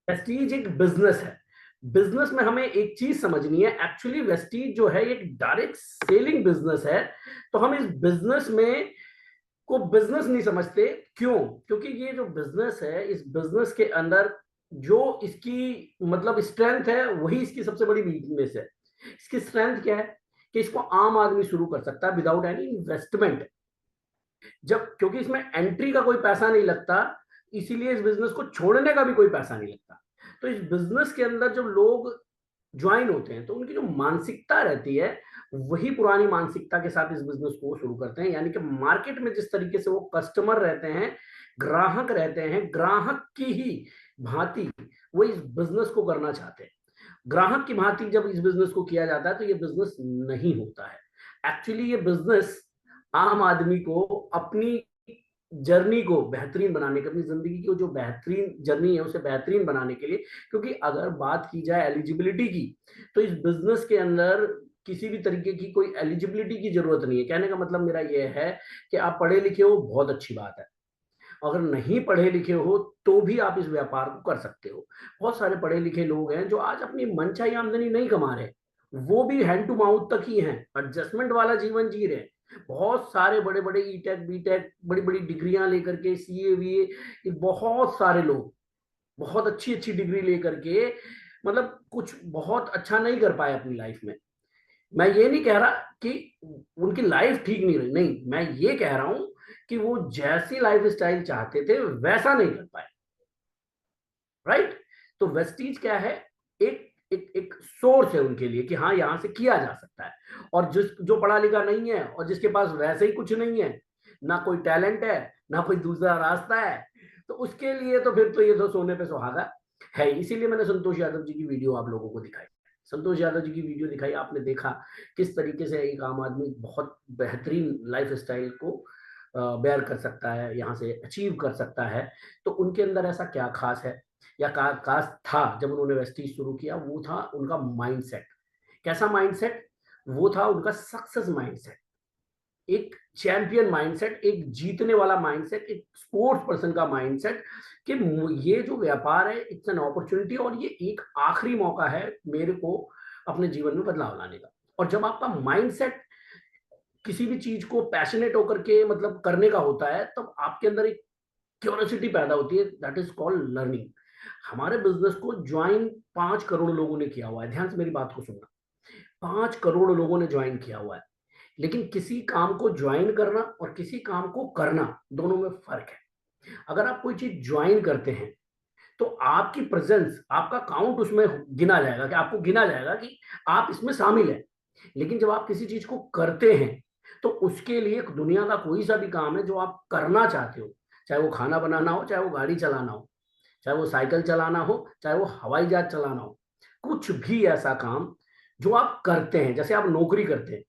Vestige एक business है। Business में हमें एक चीज समझनी है, एक्चुअली वेस्टीज जो है एक डायरेक्ट सेलिंग बिजनेस है। तो हम इस बिजनेस में को बिजनेस नहीं समझते। क्यों? क्योंकि ये जो बिजनेस है, इस बिजनेस के अंदर जो इसकी मतलब स्ट्रेंथ है वही इसकी सबसे बड़ी वीकनेस है। इसकी स्ट्रेंथ क्या है कि इसको आम आदमी शुरू कर सकता है विदाउट एनी इन्वेस्टमेंट। जब क्योंकि इसमें एंट्री का कोई पैसा नहीं लगता, इसीलिए इस बिजनेस को छोड़ने का भी कोई पैसा नहीं लगता। तो इस बिजनेस के अंदर जब लोग ज्वाइन होते हैं तो उनकी जो मानसिकता रहती है वही पुरानी मानसिकता के साथ इस बिजनेस को शुरू करते हैं। यानी कि मार्केट में जिस तरीके से वो कस्टमर रहते हैं, ग्राहक रहते हैं, ग्राहक की ही भांति वो इस बिजनेस को करना चाहते हैं। ग्राहक की भांति जब इस बिजनेस को किया जाता है तो ये बिजनेस नहीं होता है। एक्चुअली ये बिजनेस आम आदमी को अपनी जर्नी को बेहतरीन बनाने के, अपनी जिंदगी की जो बेहतरीन जर्नी है उसे बेहतरीन बनाने के लिए, क्योंकि अगर बात की जाए एलिजिबिलिटी की तो इस बिजनेस के अंदर किसी भी तरीके की कोई एलिजिबिलिटी की जरूरत नहीं है। कहने का मतलब मेरा यह है कि आप पढ़े लिखे हो बहुत अच्छी बात है, अगर नहीं पढ़े लिखे हो तो भी आप इस व्यापार को कर सकते हो। बहुत सारे पढ़े लिखे लोग हैं जो आज अपनी मनचाही आमदनी नहीं कमा रहे, वो भी हैंड टू माउथ तक ही हैं, एडजस्टमेंट वाला जीवन जी रहे हैं। बहुत सारे बड़े बड़े ई टेक बी टेक बड़ी बड़ी डिग्रियां लेकर के, सीए वीए, बहुत सारे लोग बहुत अच्छी अच्छी डिग्री लेकर के मतलब कुछ बहुत अच्छा नहीं कर पाए अपनी लाइफ में। मैं ये नहीं कह रहा कि उनकी लाइफ ठीक नहीं रही, नहीं, मैं ये कह रहा हूं कि वो जैसी लाइफ स्टाइल चाहते थे वैसा नहीं कर पाए। राइट? तो वेस्टीज क्या है? एक एक एक सोर्स है उनके लिए कि हाँ यहां से किया जा सकता है। और जो पढ़ा लिखा नहीं है और जिसके पास वैसे ही कुछ नहीं है, ना कोई टैलेंट है ना कोई दूसरा रास्ता है, तो उसके लिए तो फिर तो ये तो सोने पे सुहागा है। इसीलिए मैंने संतोष यादव जी की वीडियो आप लोगों को दिखाई। संतोष यादव जी की वीडियो दिखाई, आपने देखा किस तरीके से एक आम आदमी बहुत बेहतरीन लाइफ स्टाइल को बेयर कर सकता है, यहाँ से अचीव कर सकता है। तो उनके अंदर ऐसा क्या खास है या खास था जब उन्होंने वेस्टीज शुरू किया? वो था उनका माइंडसेट। कैसा माइंडसेट? वो था उनका सक्सेस माइंडसेट, एक चैंपियन माइंडसेट, एक जीतने वाला माइंडसेट, एक स्पोर्ट्स पर्सन का माइंडसेट कि ये जो व्यापार है इट्स एन अपॉर्चुनिटी और ये एक आखिरी मौका है मेरे को अपने जीवन में बदलाव लाने का। और जब आपका माइंडसेट किसी भी चीज को पैशनेट होकर के मतलब करने का होता है, तब आपके अंदर एक क्यूरियोसिटी पैदा होती है, दैट इज कॉल्ड लर्निंग। हमारे बिजनेस को ज्वाइन 5 करोड़ लोगों ने किया हुआ है, ध्यान से मेरी बात को सुनना। 5 करोड़ लोगों ने ज्वाइन किया हुआ है। लेकिन किसी काम को ज्वाइन करना और किसी काम को करना, दोनों में फर्क है। अगर आप कोई चीज ज्वाइन करते हैं तो आपकी प्रेजेंस, आपका काउंट उसमें गिना जाएगा, कि आपको गिना जाएगा कि आप इसमें शामिल हैं। लेकिन जब आप किसी चीज को करते हैं तो उसके लिए दुनिया का कोई सा भी काम है जो आप करना चाहते हो, चाहे वो खाना बनाना हो, चाहे वो गाड़ी चलाना हो, चाहे वो साइकिल चलाना हो, चाहे वो हवाई जहाज चलाना हो, कुछ भी ऐसा काम जो आप करते हैं। जैसे आप नौकरी करते हैं,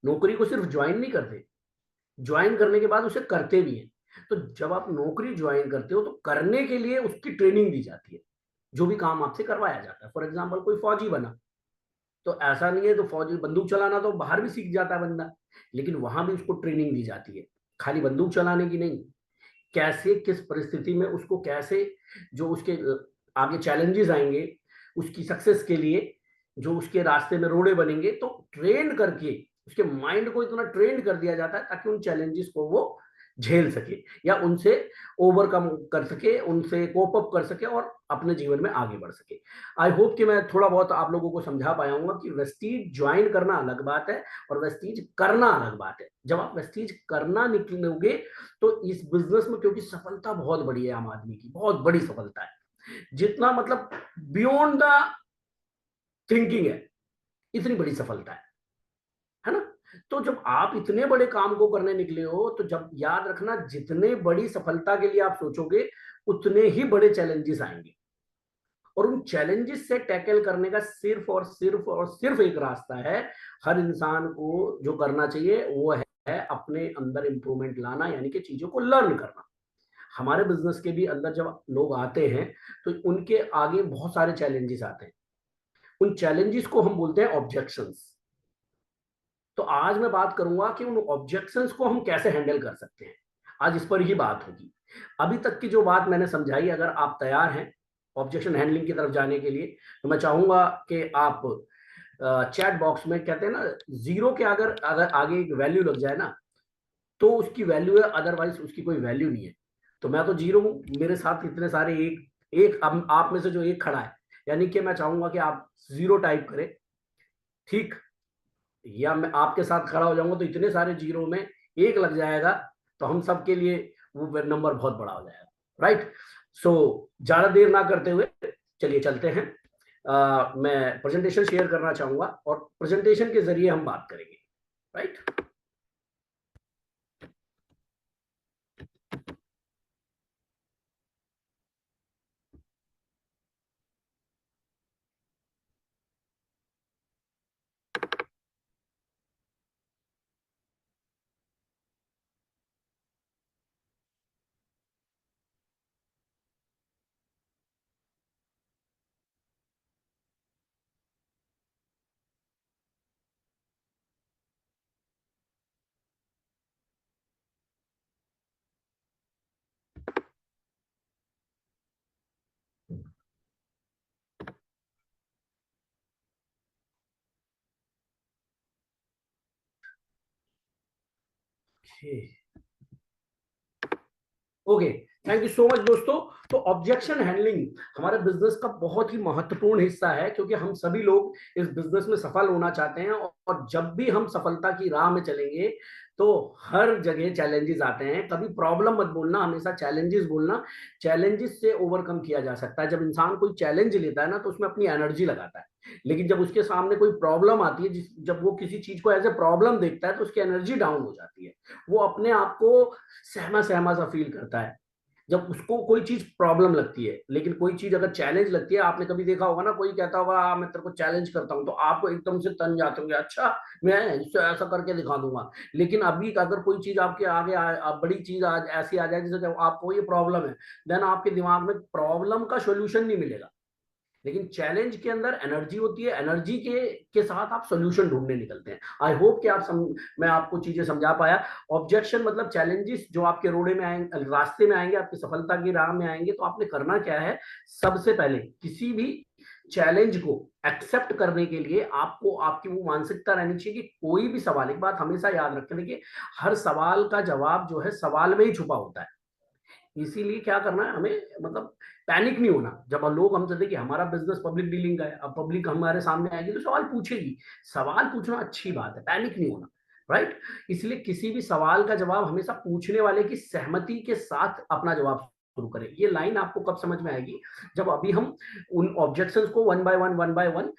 नौकरी को सिर्फ ज्वाइन नहीं करते, ज्वाइन करने के बाद उसे करते भी हैं। तो जब आप नौकरी ज्वाइन करते हो तो करने के लिए उसकी ट्रेनिंग दी जाती है, जो भी काम आपसे करवाया जाता है। फॉर एग्जाम्पल कोई फौजी बना, तो ऐसा नहीं है तो फौजी बंदूक चलाना तो बाहर भी सीख जाता है बंदा, लेकिन वहां भी उसको ट्रेनिंग दी जाती है, खाली बंदूक चलाने की नहीं। कैसे किस परिस्थिति में उसको कैसे जो उसके आगे चैलेंजेस आएंगे उसकी सक्सेस के लिए, जो उसके रास्ते में रोड़े बनेंगे, तो ट्रेन करके उसके माइंड को इतना ट्रेन कर दिया जाता है ताकि उन चैलेंजेस को वो झेल सके या उनसे ओवरकम कर सके, उनसे कोप अप कर सके और अपने जीवन में आगे बढ़ सके। आई होप कि मैं थोड़ा बहुत आप लोगों को समझा पाया हूँ कि वेस्टीज ज्वाइन करना अलग बात है और वेस्टीज करना अलग बात है। जब आप वेस्टीज करना निकलोगे तो इस बिजनेस में, क्योंकि सफलता बहुत बड़ी है, आम आदमी की बहुत बड़ी सफलता है, जितना मतलब बियॉन्ड द थिंकिंग है, इतनी बड़ी सफलता है ना? तो जब आप इतने बड़े काम को करने निकले हो तो जब याद रखना, जितने बड़ी सफलता के लिए आप सोचोगे उतने ही बड़े चैलेंजेस आएंगे। और उन चैलेंजेस से टैकल करने का सिर्फ और सिर्फ और सिर्फ एक रास्ता है, हर इंसान को जो करना चाहिए वो है अपने अंदर इंप्रूवमेंट लाना, यानी कि चीजों को लर्न करना। हमारे बिजनेस के भी अंदर जब लोग आते हैं तो उनके आगे बहुत सारे चैलेंजेस आते हैं। उन चैलेंजेस को हम बोलते हैं ऑब्जेक्शंस। तो आज मैं बात करूंगा कि उन ऑब्जेक्शंस को हम कैसे हैंडल कर सकते हैं। आज इस पर ही बात होगी। अभी तक की जो बात मैंने समझाई, अगर आप तैयार हैं ऑब्जेक्शन हैंडलिंग की तरफ जाने के लिए, तो मैं चाहूंगा कि आप चैट बॉक्स में, कहते हैं ना, जीरो के अगर अगर आगे एक वैल्यू लग जाए ना, तो उसकी वैल्यू है, अदरवाइज उसकी कोई वैल्यू नहीं है। तो मैं तो जीरो हूं, मेरे साथ इतने सारे एक एक आप में से जो एक खड़ा है, यानी कि मैं चाहूंगा कि आप जीरो टाइप करें, ठीक, या मैं आपके साथ खड़ा हो जाऊंगा तो इतने सारे जीरो में एक लग जाएगा, तो हम सबके लिए वो नंबर बहुत बड़ा हो जाएगा, राइट। सो ज्यादा देर ना करते हुए चलिए चलते हैं। मैं प्रेजेंटेशन शेयर करना चाहूंगा और प्रेजेंटेशन के जरिए हम बात करेंगे, right. Okay, thank you so much दोस्तों। तो ऑब्जेक्शन हैंडलिंग हमारे बिजनेस का बहुत ही महत्वपूर्ण हिस्सा है, क्योंकि हम सभी लोग इस बिजनेस में सफल होना चाहते हैं, और जब भी हम सफलता की राह में चलेंगे तो हर जगह चैलेंजेस आते हैं। कभी प्रॉब्लम मत बोलना, हमेशा चैलेंजेस बोलना। चैलेंजेस से ओवरकम किया जा सकता है। जब इंसान कोई चैलेंज लेता है ना, तो उसमें अपनी एनर्जी लगाता है, लेकिन जब उसके सामने कोई प्रॉब्लम आती है, जब वो किसी चीज को एज ए प्रॉब्लम देखता है, तो उसकी एनर्जी डाउन हो जाती है। वो अपने आप को सहमा सहमा सा फील करता है जब उसको कोई चीज प्रॉब्लम लगती है। लेकिन कोई चीज अगर चैलेंज लगती है, आपने कभी देखा होगा ना, कोई कहता होगा मैं तेरे को चैलेंज करता हूं, तो आपको एकदम से तन जाते होंगे, अच्छा मैं इससे ऐसा करके दिखा दूंगा। लेकिन अभी अगर कोई चीज आपके आगे बड़ी चीज आज ऐसी आ जाए जिससे आपको ये प्रॉब्लम है, देन आपके दिमाग में प्रॉब्लम का सोल्यूशन नहीं मिलेगा। लेकिन चैलेंज के अंदर एनर्जी होती है, एनर्जी के साथ आप सोल्यूशन ढूंढने निकलते हैं। आई होप कि मैं आपको चीजें समझा पाया। ऑब्जेक्शन मतलब चैलेंजेस जो आपके रोडे में आएंगे, रास्ते में आएंगे, आपकी सफलता की राह में आएंगे, तो आपने करना क्या है, सबसे पहले किसी भी चैलेंज को एक्सेप्ट करने के लिए आपको आपकी वो मानसिकता रहनी चाहिए कि कोई भी सवाल, एक बात हमेशा याद रखें, देखिए हर सवाल का जवाब जो है सवाल में ही छुपा होता है। इसीलिए क्या करना है हमें, मतलब पैनिक नहीं होना। जब लोग हमसे देखिए, हमारा बिजनेस पब्लिक डीलिंग का है, अब पब्लिक हमारे सामने आएगी तो सवाल पूछेगी। सवाल पूछना अच्छी बात है, पैनिक नहीं होना, राइट। इसलिए किसी भी सवाल का जवाब हमेशा पूछने वाले की सहमति के साथ अपना जवाब शुरू करें। ये लाइन आपको कब समझ में आएगी, जब अभी हम उन ऑब्जेक्शंस को वन बाय वन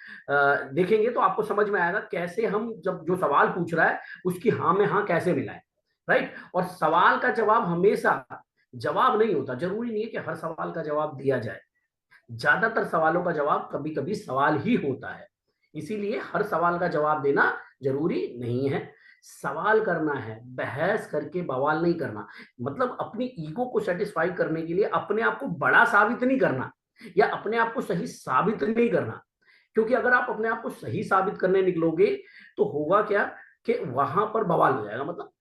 देखेंगे, तो आपको समझ में आएगा कैसे हम, जब जो सवाल पूछ रहा है उसकी हाँ में हाँ कैसे मिलाएं, राइट। और सवाल का जवाब हमेशा जवाब नहीं होता, जरूरी नहीं है कि हर सवाल का जवाब दिया जाए। ज्यादातर सवालों का जवाब कभी कभी सवाल ही होता है। इसीलिए हर सवाल का जवाब देना जरूरी नहीं है। सवाल करना है, बहस करके बवाल नहीं करना। मतलब अपनी ईगो को सेटिस्फाई करने के लिए अपने आप को बड़ा साबित नहीं करना, या अपने आप को सही साबित नहीं करना। क्योंकि अगर आप अपने आप को सही साबित करने निकलोगे, तो होगा क्या कि वहां पर बवाल हो जाएगा। मतलब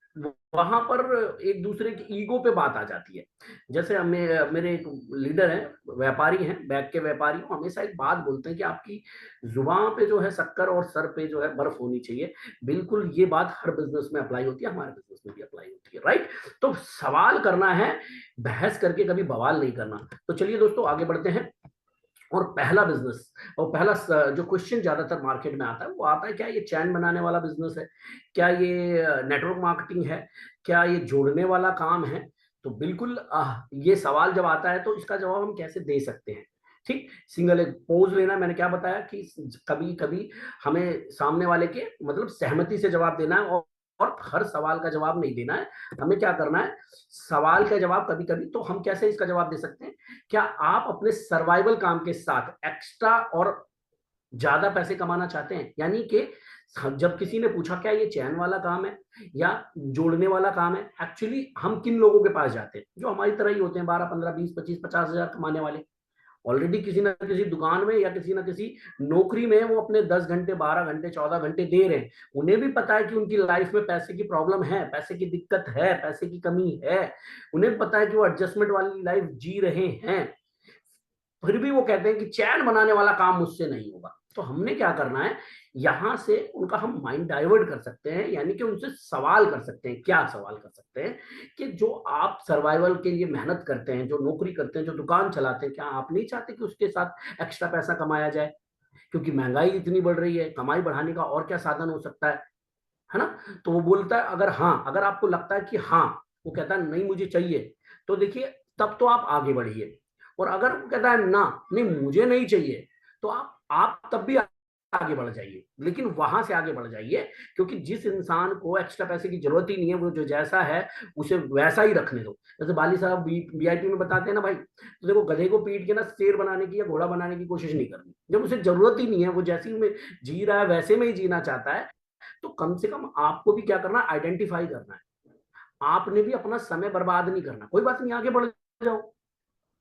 वहां पर एक दूसरे की ईगो पे बात आ जाती है। जैसे मेरे एक लीडर हैं, व्यापारी हैं, बैग के व्यापारी, वो हमेशा एक बात बोलते हैं कि आपकी जुबान पे जो है शक्कर और सर पे जो है बर्फ होनी चाहिए। बिल्कुल ये बात हर बिजनेस में अप्लाई होती है, हमारे बिजनेस में भी अप्लाई होती है, राइट। तो सवाल करना है, बहस करके कभी बवाल नहीं करना। तो चलिए दोस्तों आगे बढ़ते हैं। और पहला बिजनेस, और पहला जो क्वेश्चन ज्यादातर मार्केट में आता है, वो आता है क्या ये चैन बनाने वाला बिजनेस है, क्या ये नेटवर्क मार्केटिंग है, क्या ये जोड़ने वाला काम है। तो बिल्कुल ये सवाल जब आता है तो इसका जवाब हम कैसे दे सकते हैं। ठीक, सिंगल एक पोज लेना, मैंने क्या बताया कि कभी कभी हमें सामने वाले के मतलब सहमति से जवाब देना है, और हर सवाल का जवाब नहीं देना है। हमें क्या करना है, सवाल का जवाब कभी कभी, तो हम कैसे इसका जवाब दे सकते हैं, क्या आप अपने सर्वाइवल काम के साथ एक्स्ट्रा और ज्यादा पैसे कमाना चाहते हैं। यानी कि जब किसी ने पूछा क्या ये चैन वाला काम है या जोड़ने वाला काम है, एक्चुअली हम किन लोगों के पास जाते हैं, जो हमारी तरह ही होते हैं, 12 15 20 25 50 हजार कमाने वाले। ऑलरेडी किसी ना किसी दुकान में या किसी ना किसी नौकरी में वो अपने 10 घंटे, 12 घंटे, 14 घंटे दे रहे हैं। उन्हें भी पता है कि उनकी लाइफ में पैसे की प्रॉब्लम है, पैसे की दिक्कत है, पैसे की कमी है। उन्हें पता है कि वो एडजस्टमेंट वाली लाइफ जी रहे हैं, फिर भी वो कहते हैं कि चैन बनाने वाला काम मुझसे नहीं होगा। तो हमने क्या करना है, यहां से उनका हम माइंड डाइवर्ट कर सकते हैं, यानी कि उनसे सवाल कर सकते हैं। क्या सवाल कर सकते हैं कि जो आप सर्वाइवल के लिए मेहनत करते हैं, जो नौकरी करते हैं, जो दुकान चलाते हैं, क्या आप नहीं चाहते कि उसके साथ एक्स्ट्रा पैसा कमाया जाए? क्योंकि महंगाई इतनी बढ़ रही है, कमाई बढ़ाने का और क्या साधन हो सकता है ना? तो वो बोलता है अगर हाँ, अगर आपको लगता है कि हाँ, वो कहता है नहीं मुझे चाहिए, तो देखिए तब तो आप आगे बढ़िए। और अगर वो कहता है ना, नहीं मुझे नहीं चाहिए, तो आप तब भी आगे बढ़ जाइए, लेकिन वहां से आगे बढ़ जाइए, क्योंकि जिस इंसान को एक्स्ट्रा पैसे की जरूरत ही नहीं है, वो जो जैसा है उसे वैसा ही रखने दो। जैसे बाली साहब वीआईपी में बताते हैं ना भाई, तो देखो गधे को पीट के ना शेर बनाने की या घोड़ा बनाने की कोशिश नहीं करनी। जब उसे जरूरत ही नहीं है, वो जैसी में जी रहा है वैसे में ही जीना चाहता है, तो कम से कम आपको भी क्या करना, आइडेंटिफाई करना है। आपने भी अपना समय बर्बाद नहीं करना। कोई बात नहीं, आगे बढ़ जाओ।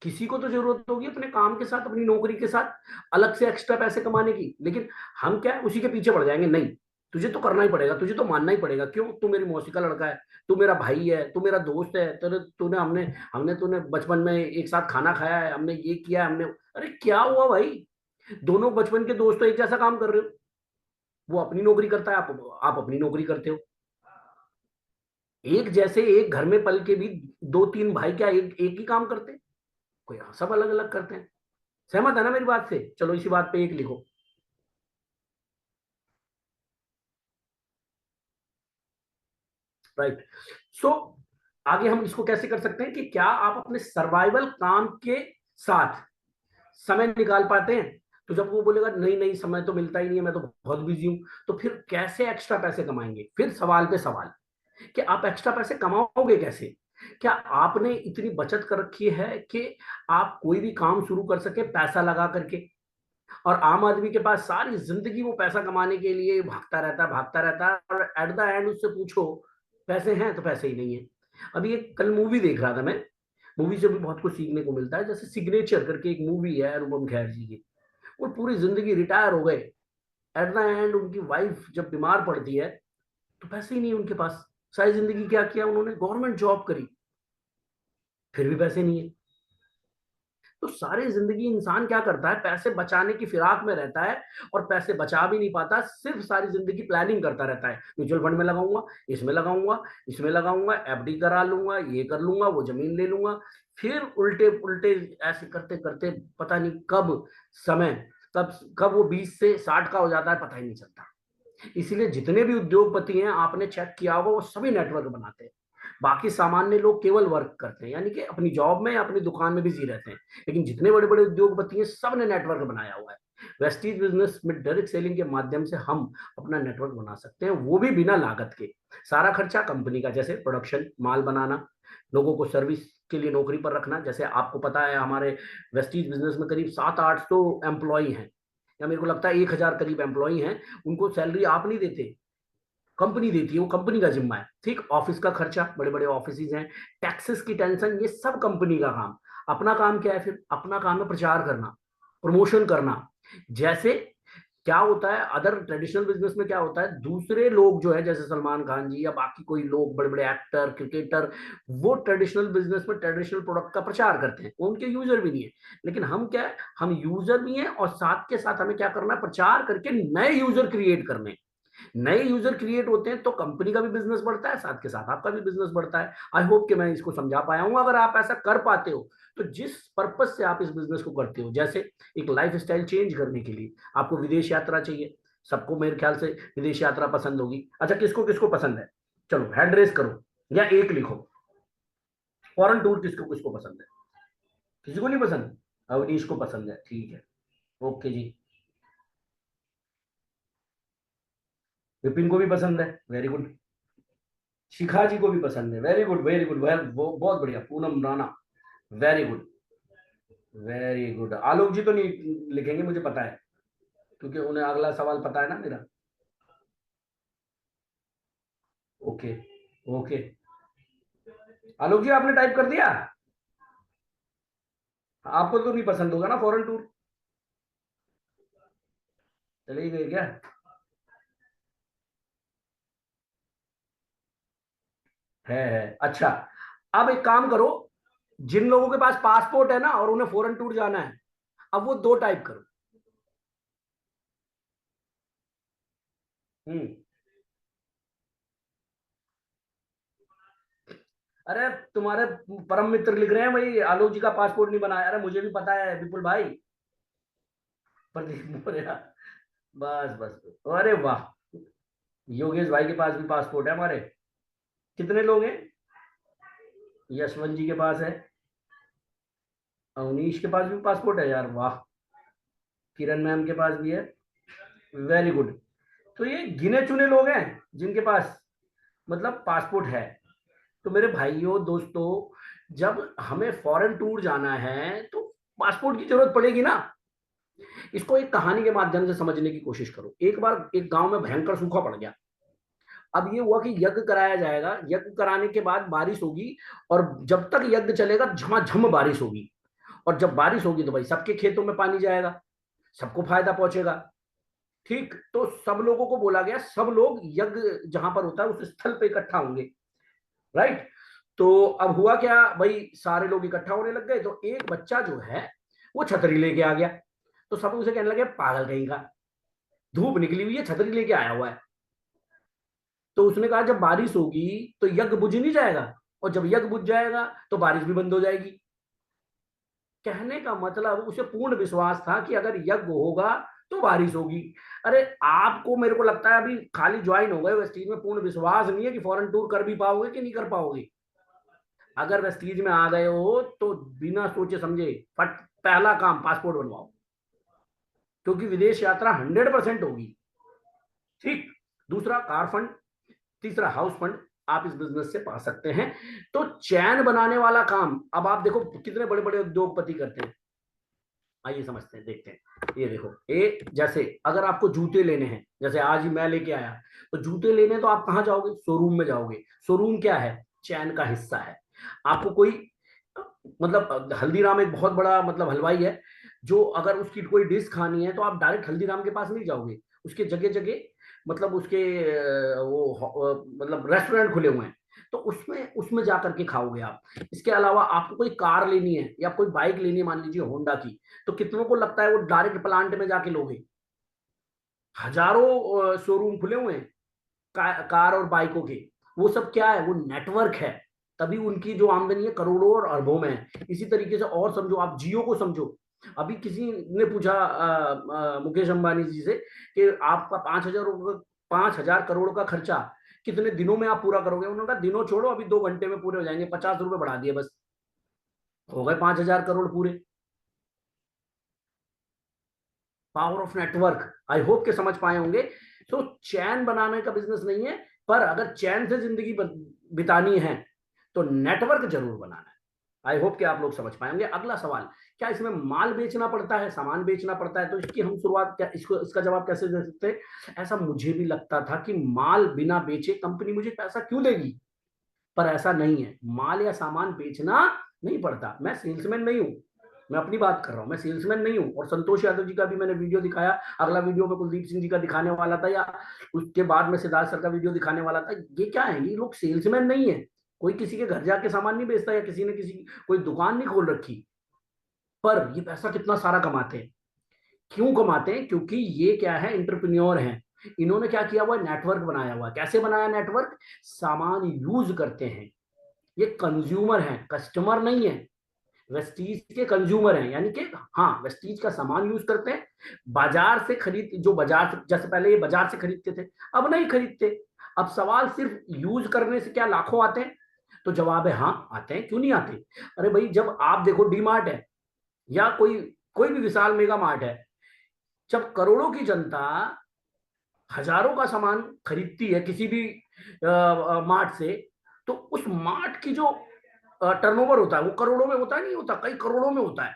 किसी को तो जरूरत होगी अपने काम के साथ, अपनी नौकरी के साथ अलग से एक्स्ट्रा पैसे कमाने की, लेकिन हम क्या है, उसी के पीछे पड़ जाएंगे। नहीं, तुझे तो करना ही पड़ेगा, तुझे तो मानना ही पड़ेगा। क्यों? तू मेरी मौसी का लड़का है, तू मेरा भाई है, तू मेरा दोस्त है, तेरे तूने हमने हमने तूने बचपन में एक साथ खाना खाया है, हमने ये किया है, हमने। अरे क्या हुआ भाई, दोनों बचपन के दोस्त तो एक जैसा काम कर रहे हो। वो अपनी नौकरी करता है, आप अपनी नौकरी करते हो। एक जैसे एक घर में पल के भी दो तीन भाई क्या एक एक ही काम करते हैं? कोई, सब अलग अलग करते हैं। सहमत है ना मेरी बात से? चलो इसी बात पे एक लिखो। राइट। सो आगे हम इसको कैसे कर सकते हैं कि क्या आप अपने सर्वाइवल काम के साथ समय निकाल पाते हैं? तो जब वो बोलेगा नहीं नहीं समय तो मिलता ही नहीं है, मैं तो बहुत बिजी हूं, तो फिर कैसे एक्स्ट्रा पैसे कमाएंगे? फिर सवाल पे सवाल कि आप एक्स्ट्रा पैसे कमाओगे कैसे? क्या आपने इतनी बचत कर रखी है कि आप कोई भी काम शुरू कर सके पैसा लगा करके? और आम आदमी के पास सारी जिंदगी वो पैसा कमाने के लिए भागता रहता है, और एट द एंड उससे पूछो पैसे हैं तो पैसे ही नहीं है। अभी एक कल मूवी देख रहा था मैं, मूवी से भी बहुत कुछ सीखने को मिलता है। जैसे सिग्नेचर करके एक मूवी है अनुपम खेर जी की, वो पूरी जिंदगी रिटायर हो गए, एट द एंड उनकी वाइफ जब बीमार पड़ती है तो पैसे ही नहीं उनके पास। सारी जिंदगी क्या किया उन्होंने, गवर्नमेंट जॉब करी, फिर भी पैसे नहीं है। तो सारी जिंदगी इंसान क्या करता है, पैसे बचाने की फिराक में रहता है, और पैसे बचा भी नहीं पाता, सिर्फ सारी जिंदगी प्लानिंग करता रहता है। म्यूचुअल फंड में लगाऊंगा, इसमें लगाऊंगा, इसमें लगाऊंगा, एफडी करा लूंगा, ये कर लूंगा, वो जमीन ले लूंगा। फिर उल्टे उल्टे ऐसे करते करते पता नहीं कब समय, कब कब वो 20 से 60 का हो जाता है, पता ही नहीं चलता। इसीलिए जितने भी उद्योगपति हैं, आपने चेक किया होगा, वो सभी नेटवर्क बनाते हैं। बाकी सामान्य लोग केवल वर्क करते हैं, यानी कि अपनी जॉब में या अपनी दुकान में बिजी रहते हैं। लेकिन जितने बड़े बड़े उद्योगपति हैं, सब ने नेटवर्क बनाया हुआ है। वेस्टीज बिजनेस में डायरेक्ट सेलिंग के माध्यम से हम अपना नेटवर्क बना सकते हैं, वो भी बिना लागत के। सारा खर्चा कंपनी का, जैसे प्रोडक्शन, माल बनाना, लोगों को सर्विस के लिए नौकरी पर रखना। जैसे आपको पता है हमारे वेस्टीज बिजनेस में करीब 700-800 एम्प्लॉई हैं, या मेरे को लगता है 1000 करीब एम्प्लॉई हैं। उनको सैलरी आप नहीं देते, कंपनी देती है, वो कंपनी का जिम्मा है। ठीक, ऑफिस का खर्चा, बड़े बड़े ऑफिस हैं, टैक्सेस की टेंशन, ये सब कंपनी का काम। अपना काम क्या है? फिर अपना काम है प्रचार करना, प्रमोशन करना। जैसे क्या होता है अदर ट्रेडिशनल बिजनेस में, क्या होता है दूसरे लोग जो है, जैसे सलमान खान जी या बाकी कोई लोग, बड़े बड़े एक्टर, क्रिकेटर, वो ट्रेडिशनल बिजनेस में ट्रेडिशनल प्रोडक्ट का प्रचार करते हैं, वो उनके यूजर भी नहीं है। लेकिन हम क्या है, हम यूजर भी हैं, और साथ के साथ हमें क्या करना है, प्रचार करके नए यूजर क्रिएट करने। नए यूजर क्रिएट होते हैं तो कंपनी का भी बिजनेस बढ़ता है, साथ के साथ आपका भी बिजनेस बढ़ता है। आई होप कि मैं इसको समझा पाया हूं। अगर आप ऐसा कर पाते हो, तो जिस पर्पज से आप इस बिजनेस को करते हो, जैसे एक लाइफ स्टाइल चेंज करने के लिए आपको विदेश यात्रा चाहिए, सबको मेरे ख्याल से विदेश यात्रा पसंद होगी। अच्छा, किसको किसको पसंद है? चलो हैंड रेस करो, या एक लिखो, फॉरेन टूर किसको किसको पसंद है? किसी को नहीं पसंद? अवनीश को पसंद है, ठीक है। ओके जी। विपिन को भी पसंद है, वेरी गुड। शिखा जी को भी पसंद है, वेरी गुड वेरी गुड, वो बहुत बढ़िया। Poonam Rana, very good very good. Alok ji तो नहीं लिखेंगे मुझे पता है, क्योंकि उन्हें अगला सवाल पता है ना मेरा। Okay okay. आलोक जी आपने टाइप कर दिया? आपको तो नहीं पसंद होगा ना फॉरेन टूर, चले ही गए क्या? है अच्छा। अब एक काम करो, जिन लोगों के पास पासपोर्ट है ना और उन्हें फॉरेन टूर जाना है, अब वो दो टाइप करो। हम्म। अरे तुम्हारे परम मित्र लिख रहे हैं भाई, आलोक जी का पासपोर्ट नहीं बनाया। अरे मुझे भी पता है विपुल भाई, प्रदीप मौर्य। बस बस। अरे वाह, योगेश भाई के पास भी पासपोर्ट है हमारे। कितने लोग हैं? यशवंत जी के पास है, अवनीश के पास भी पासपोर्ट है यार, वाह। किरण मैम के पास भी है, वेरी गुड। तो ये गिने चुने लोग हैं जिनके पास मतलब पासपोर्ट है। तो मेरे भाइयों दोस्तों, जब हमें फॉरेन टूर जाना है तो पासपोर्ट की जरूरत पड़ेगी ना। इसको एक कहानी के माध्यम से समझने की कोशिश करो। एक बार एक गांव में भयंकर सूखा पड़ गया। अब ये हुआ कि यज्ञ कराया जाएगा, यज्ञ कराने के बाद बारिश होगी, और जब तक यज्ञ चलेगा झमाझम बारिश होगी। और जब बारिश होगी तो भाई सबके खेतों में पानी जाएगा, सबको फायदा पहुंचेगा। ठीक, तो सब लोगों को बोला गया, सब लोग यज्ञ जहां पर होता है उस स्थल पे इकट्ठा होंगे। राइट। तो अब हुआ क्या भाई, सारे लोग इकट्ठा होने लग गए। तो एक बच्चा जो है वो छतरी लेके आ गया। तो सब उसे कहने लगे पागल कहीं का, धूप निकली हुई है छतरी लेके आया हुआ है। तो उसने कहा जब बारिश होगी तो यज्ञ बुझ नहीं जाएगा, और जब यज्ञ बुझ जाएगा तो बारिश भी बंद हो जाएगी। कहने का मतलब उसे पूर्ण विश्वास था कि अगर यज्ञ होगा तो बारिश होगी। अरे आपको, मेरे को लगता है अभी खाली ज्वाइन हो गए वेस्टीज में, पूर्ण विश्वास नहीं है कि फॉरेन टूर कर भी पाओगे कि नहीं कर पाओगे। अगर वेस्टीज में आ गए हो तो बिना सोचे समझे फट पहला काम पासपोर्ट बनवाओ, क्योंकि विदेश यात्रा 100% होगी। ठीक। दूसरा कार फंड, तीसरा हाउस फंड आप इस बिजनेस से पा सकते हैं। तो चैन बनाने वाला काम अब आप देखो कितने बड़े बड़े उद्योगपति करते हैं। आइए समझते हैं, देखते हैं। ये देखो, ये जैसे अगर आपको जूते लेने हैं, जैसे आज ही मैं लेके आया, तो जूते लेने तो आप कहाँ जाओगे? शोरूम में जाओगे। शोरूम क्या है? चैन का हिस्सा है। आपको कोई मतलब हल्दीराम एक बहुत बड़ा मतलब हलवाई है, जो अगर उसकी कोई डिश खानी है तो आप डायरेक्ट हल्दीराम के पास नहीं जाओगे। उसके जगह जगह मतलब उसके मतलब रेस्टोरेंट खुले हुए हैं, तो उसमें उसमें जा करके खाओगे आप। इसके अलावा आपको कोई कार लेनी है या कोई बाइक लेनी है, मान लीजिए होंडा की, तो कितनों को लगता है वो डायरेक्ट प्लांट में जाके लोगे? हजारों शोरूम खुले हुए हैं कार और बाइकों के। वो सब क्या है? वो नेटवर्क है। तभी उनकी जो आमदनी है करोड़ों और अरबों में है। इसी तरीके से और समझो, आप जियो को समझो। अभी किसी ने पूछा मुकेश अंबानी जी से कि आपका 5,000 करोड़ का खर्चा कितने दिनों में आप पूरा करोगे? उन्होंने कहा दिनों छोड़ो, अभी 2 घंटे में पूरे हो जाएंगे, 50 रुपए बढ़ा दिए बस, हो गए 5,000 करोड़ पूरे। Power of network, I hope के समझ पाए होंगे। तो चैन बनाने का बिजनेस नहीं है, पर अगर चैन से जिंदगी बितानी है तो नेटवर्क जरूर बनाना है। आई होप कि आप लोग समझ पाएंगे। अगला सवाल, क्या इसमें माल बेचना पड़ता है, सामान बेचना पड़ता है? तो इसकी हम शुरुआत क्या, इसको इसका जवाब कैसे दे सकते हैं? ऐसा मुझे भी लगता था कि माल बिना बेचे कंपनी मुझे पैसा क्यों देगी, पर ऐसा नहीं है। माल या सामान बेचना नहीं पड़ता। मैं सेल्समैन नहीं हूं, मैं अपनी बात कर रहा हूं, मैं सेल्समैन नहीं हूं। और संतोष यादव जी का भी मैंने वीडियो दिखाया, अगला वीडियो में कुलदीप सिंह जी का दिखाने वाला था, या उसके बाद में सिद्धार्थ सर का वीडियो दिखाने वाला था। ये क्या है? ये लोग सेल्समैन नहीं है। कोई किसी के घर जाके सामान नहीं बेचता, या किसी ने किसी कोई दुकान नहीं खोल रखी। पर ये पैसा कितना सारा कमाते हैं। क्यों कमाते हैं? क्योंकि ये क्या है, इंटरप्रेन्योर हैं। इन्होंने क्या किया हुआ? नेटवर्क बनाया हुआ। कैसे बनाया नेटवर्क? सामान यूज करते हैं। ये कंज्यूमर हैं, कस्टमर नहीं है। वेस्टीज के कंज्यूमर हैं, यानी कि हाँ, वेस्टीज का सामान यूज करते हैं। बाजार से खरीद, जो बाजार से, जैसे पहले ये बाजार से खरीदते थे, अब नहीं खरीदते। अब सवाल सिर्फ यूज करने से क्या लाखों आते हैं? तो जवाब है हाँ, आते हैं। क्यों नहीं आते? अरे भाई, जब आप देखो डी मार्ट है या कोई कोई भी विशाल मेगा मार्ट है, जब करोड़ों की जनता हजारों का सामान खरीदती है किसी भी मार्ट से, तो उस मार्ट की जो टर्नओवर होता है वो करोड़ों में होता है, नहीं होता? कई करोड़ों में होता है।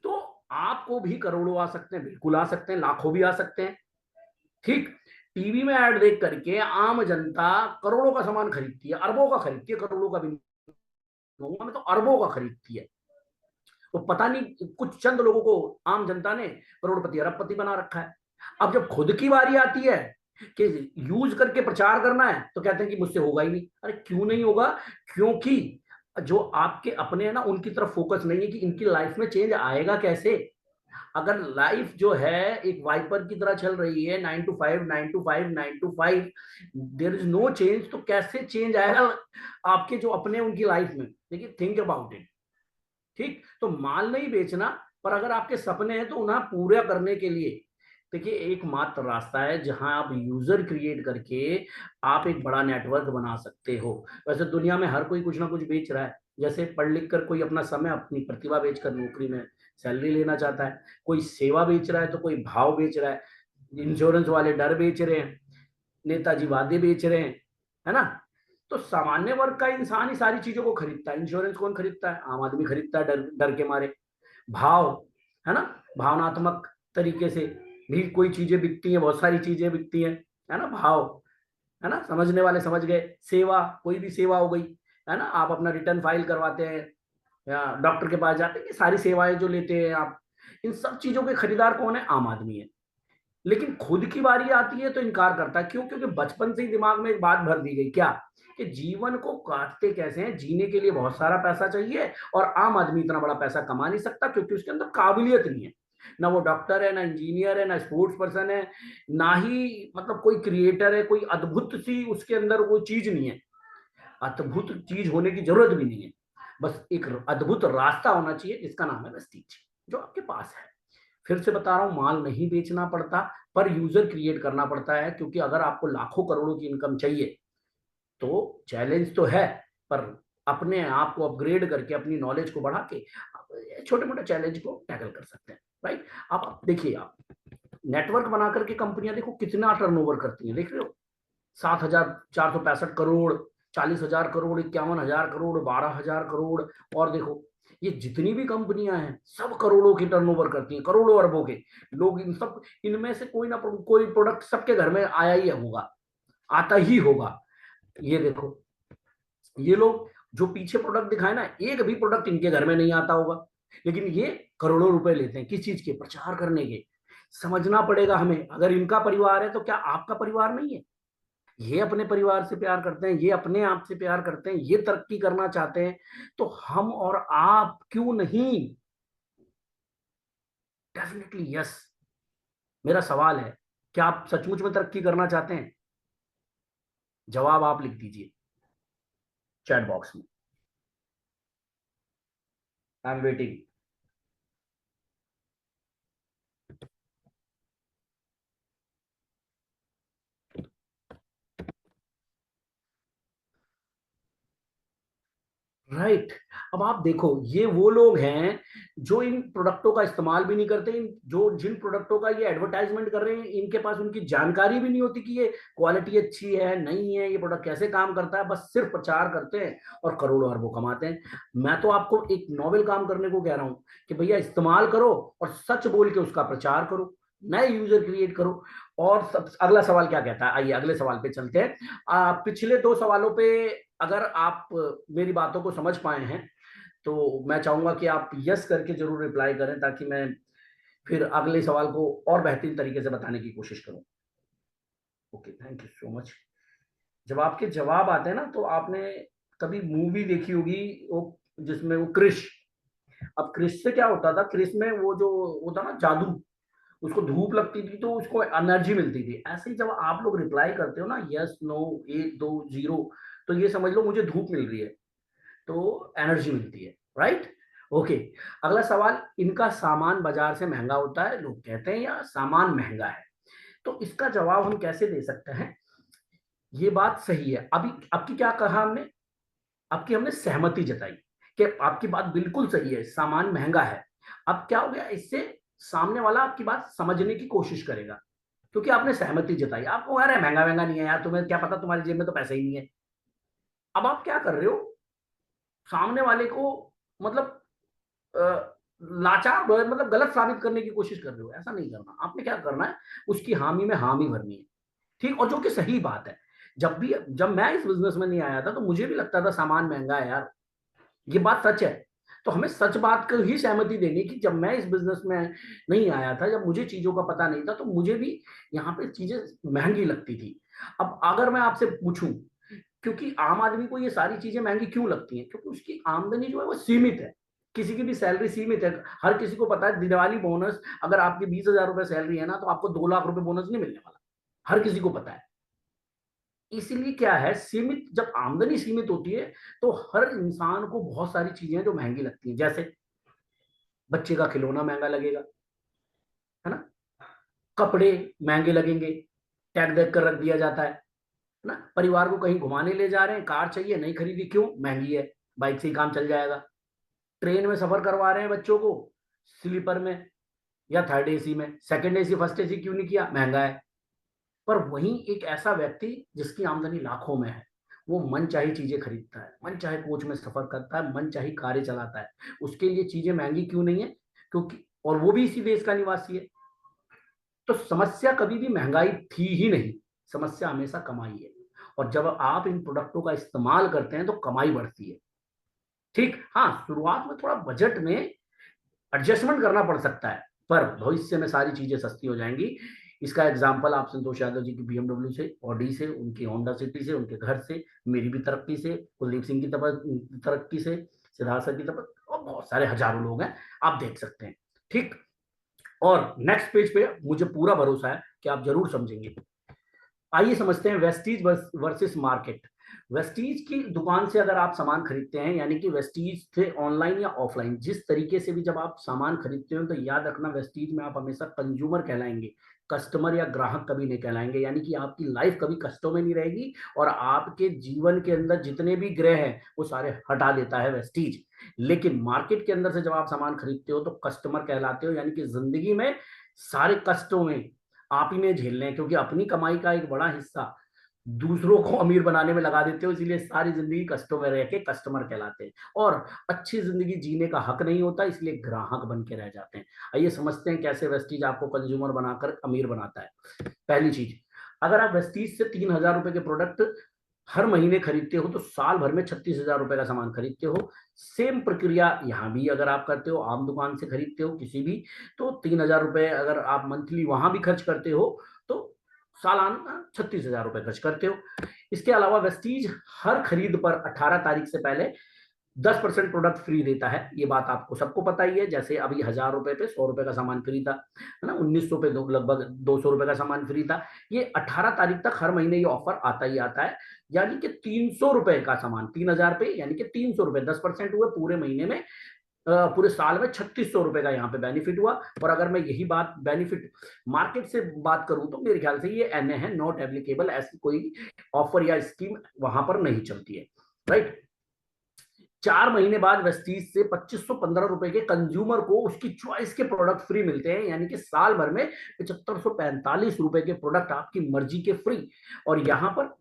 तो आपको भी करोड़ों आ सकते हैं, बिल्कुल आ सकते हैं, लाखों भी आ सकते हैं। ठीक। टीवी में ऐड देख करके आम जनता करोड़ों का सामान खरीदती है, अरबों का खरीदती है, करोड़ों का भी नहीं कहूंगा मैं, तो अरबों का खरीदती है। तो पता नहीं कुछ चंद लोगों को आम जनता ने करोड़पति अरबपति बना रखा है। अब जब खुद की बारी आती है कि यूज करके प्रचार करना है तो कहते हैं कि मुझसे होगा ही नहीं। अरे क्यों नहीं होगा? क्योंकि जो आपके अपने हैं ना उनकी तरफ फोकस नहीं है कि इनकी लाइफ में चेंज आएगा कैसे। अगर लाइफ जो है एक वाइपर की तरह चल रही है 9 to 5 9 to 5 9 to 5, there is no change, तो कैसे चेंज आएगा आपके जो अपने उनकी लाइफ में? देखिए, थिंक अबाउट इट। ठीक, तो माल नहीं बेचना, पर अगर आपके सपने हैं तो उन्हें पूरा करने के लिए देखिए एकमात्र रास्ता है जहां आप यूजर क्रिएट करके आप एक बड़ा नेटवर्क बना सकते हो। वैसे दुनिया में हर कोई कुछ ना कुछ बेच रहा है। जैसे पढ़ लिख कर कोई अपना समय अपनी प्रतिभा बेचकर नौकरी में सैलरी लेना चाहता है, कोई सेवा बेच रहा है तो कोई भाव बेच रहा है, इंश्योरेंस वाले डर बेच रहे हैं, नेताजी वादे बेच रहे हैं, है ना? तो सामान्य वर्ग का इंसान ही सारी चीजों को खरीदता है। इंश्योरेंस कौन खरीदता है? आम आदमी खरीदता है, डर डर के मारे। भाव, है ना, भावनात्मक तरीके से भी कोई चीजें बिकती हैं, बहुत सारी चीजें बिकती हैं, है ना? भाव, है ना, समझने वाले समझ गए। सेवा, कोई भी सेवा हो गई, है ना, आप अपना रिटर्न फाइल करवाते हैं या डॉक्टर के पास जाते हैं, कि सारी सेवाएं जो लेते हैं आप, इन सब चीजों के खरीदार कौन है? आम आदमी है। लेकिन खुद की बारी आती है तो इनकार करता है। क्यों? क्योंकि बचपन से ही दिमाग में एक बात भर दी गई, क्या? कि जीवन को काटते कैसे हैं, जीने के लिए बहुत सारा पैसा चाहिए और आम आदमी इतना बड़ा पैसा कमा नहीं सकता क्योंकि उसके अंदर काबिलियत नहीं है। ना वो डॉक्टर है, ना इंजीनियर है, ना स्पोर्ट्स पर्सन है, ना ही मतलब कोई क्रिएटर है, कोई अद्भुत सी उसके अंदर कोई चीज नहीं है। अद्भुत चीज होने की जरूरत भी नहीं है, बस एक अद्भुत रास्ता होना चाहिए जिसका नाम है वेस्टीज, जो आपके पास है। फिर से बता रहा हूं, माल नहीं बेचना पड़ता, पर यूजर क्रिएट करना पड़ता है। क्योंकि अगर आपको लाखों करोड़ों की इनकम चाहिए तो चैलेंज तो है, पर अपने आप को अपग्रेड करके अपनी नॉलेज को बढ़ा के छोटे मोटे चैलेंज को टैकल कर सकते हैं। राइट? आप देखिए, आप नेटवर्क बना करके कंपनियां देखो कितना टर्नओवर करती हैं, देख रहे हो? 7,465 करोड़, 40,000 करोड़, 51,000 करोड़, 12,000 करोड़। और देखो, ये जितनी भी कंपनियां हैं सब करोड़ों की टर्नओवर करती हैं, करोड़ों अरबों के। लोग इन सब, इनमें से कोई ना कोई प्रोडक्ट सबके घर में आया ही होगा, आता ही होगा। ये देखो, ये लोग जो पीछे प्रोडक्ट दिखाए ना, एक भी प्रोडक्ट इनके घर में नहीं आता होगा, लेकिन ये करोड़ों रुपए लेते हैं किस चीज के? प्रचार करने के। समझना पड़ेगा हमें, अगर इनका परिवार है तो क्या आपका परिवार नहीं है? ये अपने परिवार से प्यार करते हैं, ये अपने आप से प्यार करते हैं, ये तरक्की करना चाहते हैं, तो हम और आप क्यों नहीं? Definitely yes. मेरा सवाल है, क्या आप सचमुच में तरक्की करना चाहते हैं? जवाब आप लिख दीजिए चैट बॉक्स में। I am waiting. राइट। अब आप देखो, ये वो लोग हैं जो इन प्रोडक्टों का इस्तेमाल भी नहीं करते। इन जो जिन प्रोडक्टों का ये एडवर्टाइजमेंट कर रहे हैं, इनके पास उनकी जानकारी भी नहीं होती कि ये क्वालिटी अच्छी है नहीं है, ये प्रोडक्ट कैसे काम करता है। बस सिर्फ प्रचार करते हैं और करोड़ों अरबों कमाते हैं। मैं तो आपको एक नॉवेल काम करने को कह रहा हूँ कि भैया इस्तेमाल करो और सच बोल के उसका प्रचार करो, नए यूजर क्रिएट करो। और अगला सवाल क्या कहता है, आइए अगले सवाल पे चलते हैं। पिछले दो सवालों पे अगर आप मेरी बातों को समझ पाए हैं तो मैं चाहूंगा कि आप यस करके जरूर रिप्लाई करें, ताकि मैं फिर अगले सवाल को और बेहतरीन तरीके से बताने की कोशिश करूं। Okay, thank you so much. जब आपके जवाब आते हैं ना, तो आपने कभी मूवी देखी होगी वो, जिसमें वो क्रिश। अब क्रिश से क्या होता था? क्रिश में वो जो होता ना जादू, उसको धूप लगती थी तो उसको एनर्जी मिलती थी। ऐसे ही जब आप लोग रिप्लाई करते हो ना, यस नो 1 2 0, तो ये समझ लो मुझे धूप मिल रही है, तो एनर्जी मिलती है। राइट? ओके। अगला सवाल, इनका सामान बाजार से महंगा होता है लोग कहते हैं, या सामान महंगा है? तो इसका जवाब हम कैसे दे सकते हैं? ये बात सही है। अभी आपकी क्या कहा हमने? आपकी हमने सहमति जताई कि आपकी बात बिल्कुल सही है, सामान महंगा है। अब क्या हो गया इससे? सामने वाला आपकी बात समझने की कोशिश करेगा, क्योंकि आपने सहमति जताई। आपको कह रहे हैं महंगा महंगा नहीं है यार, तुम्हें क्या पता, तुम्हारी जेब में तो पैसा ही नहीं है। अब आप क्या कर रहे हो? सामने वाले को मतलब लाचार मतलब गलत साबित करने की कोशिश कर रहे हो। ऐसा नहीं करना। आपने क्या करना है? उसकी हामी में हामी भरनी है। ठीक, और जो कि सही बात है। जब मैं इस बिजनेस में नहीं आया था तो मुझे भी लगता था सामान महंगा है यार, ये बात सच है। तो हमें सच बात को ही सहमति देनी कि जब मैं इस बिजनेस में नहीं आया था, जब मुझे चीजों का पता नहीं था, तो मुझे भी यहाँ पे चीजें महंगी लगती थी। अब अगर मैं आपसे पूछूं, क्योंकि आम आदमी को ये सारी चीजें महंगी क्यों लगती हैं, क्योंकि उसकी आमदनी जो है वो सीमित है। किसी की भी सैलरी सीमित है। हर किसी को पता है दिवाली बोनस, अगर आपकी 20,000 रुपए सैलरी है ना, तो आपको 2 लाख रुपए बोनस नहीं मिलने वाला। हर किसी को पता है। इसीलिए क्या है, सीमित, जब आमदनी सीमित होती है तो हर इंसान को बहुत सारी चीजें जो महंगी लगती हैं, जैसे बच्चे का खिलौना महंगा लगेगा, है ना, कपड़े महंगे लगेंगे, टैग देख कर रख दिया जाता है ना। परिवार को कहीं घुमाने ले जा रहे हैं, कार चाहिए, नहीं खरीदी, क्यों, महंगी है, बाइक से ही काम चल जाएगा। ट्रेन में सफर करवा रहे हैं बच्चों को, स्लीपर में या थर्ड एसी में, सेकंड एसी फर्स्ट एसी क्यों नहीं किया, महंगा है। पर वहीं एक ऐसा व्यक्ति जिसकी आमदनी लाखों में है, वो मन चाही चीजें खरीदता है, मन चाहे कोच में सफर करता है, मन चाही कारें चलाता है, उसके लिए चीजें महंगी क्यों नहीं है, क्योंकि, और वो भी इसी देश का निवासी है। तो समस्या कभी भी महंगाई थी ही नहीं, समस्या हमेशा कमाई है। और जब आप इन प्रोडक्टों का इस्तेमाल करते हैं तो कमाई बढ़ती है। ठीक, हाँ, शुरुआत में थोड़ा बजट में एडजस्टमेंट करना पड़ सकता है, पर भविष्य में सारी चीजें सस्ती हो जाएंगी। इसका एग्जाम्पल आप संतोष यादव जी की बीएमडब्ल्यू से, ऑडी से, उनकी होंडा सिटी से, उनके घर से, मेरी भी तरक्की से, कुलदीप सिंह की तरक्की से, सिद्धार्थ सर की तरक्की, और बहुत सारे हजारों लोग हैं, आप देख सकते हैं। ठीक, और नेक्स्ट पेज पे मुझे पूरा भरोसा है कि आप जरूर समझेंगे। आइए समझते हैं वेस्टीज वर्सेस मार्केट। वेस्टीज की दुकान से अगर आप सामान खरीदते हैं, यानी कि वेस्टीज से ऑनलाइन या ऑफलाइन, जिस तरीके से भी जब आप सामान खरीदते हो, तो याद रखना वेस्टीज में आप हमेशा कंज्यूमर कहलाएंगे, कस्टमर या ग्राहक कभी नहीं कहलाएंगे। यानी कि आपकी लाइफ कभी कष्टों में नहीं रहेगी, और आपके जीवन के अंदर जितने भी ग्रह हैं वो सारे हटा देता है वेस्टीज। लेकिन मार्केट के अंदर से जब आप सामान खरीदते हो तो कस्टमर कहलाते हो, यानी कि जिंदगी में सारे कष्टों में आप ही ने झेलने हैं, क्योंकि अपनी कमाई का एक बड़ा हिस्सा दूसरों को अमीर बनाने में लगा देते हो, इसलिए सारी जिंदगी कष्टों में रह के कस्टमर कहलाते हैं, और अच्छी जिंदगी जीने का हक नहीं होता, इसलिए ग्राहक बन के रह जाते हैं। आइए समझते हैं कैसे वेस्टीज आपको कंज्यूमर बनाकर अमीर बनाता है। पहली चीज, अगर आप वेस्टीज से 3,000 रुपए के प्रोडक्ट हर महीने खरीदते हो तो साल भर में 36,000 रुपए का सामान खरीदते हो। सेम प्रक्रिया यहाँ भी अगर आप करते हो, आम दुकान से खरीदते हो किसी भी, तो 3,000 रुपए अगर आप मंथली वहां भी खर्च करते हो तो सालाना 36,000 रुपए खर्च करते हो। इसके अलावा वेस्टीज हर खरीद पर 18 तारीख से पहले 10% प्रोडक्ट फ्री देता है, ये बात आपको सबको पता ही है। जैसे अभी 1,000 रुपए पे 100 रुपए का सामान फ्री था, है ना, 1,900 पे लगभग 200 रुपए का सामान फ्री था। ये 18 तारीख तक हर महीने ये ऑफर आता ही आता है। यानी कि 300 रुपए का सामान 3,000 पे, यानी कि 300 रुपए, 10% हुए पूरे महीने में, पूरे साल में 3,600 रुपए का यहाँ पे बेनिफिट हुआ। और अगर मैं यही बात बेनिफिट मार्केट से बात करूं तो मेरे ख्याल से ये एनए है, नॉट एप्लीकेबल, ऐसी कोई ऑफर या स्कीम वहां पर नहीं चलती है, राइट। 4 महीने बाद वेस्टीज से 2,515 रुपए के कंज्यूमर को उसकी चॉइस के प्रोडक्ट फ्री मिलते हैं, यानी कि साल भर में 7,545 रुपए के प्रोडक्ट आपकी मर्जी के फ्री। और यहां पर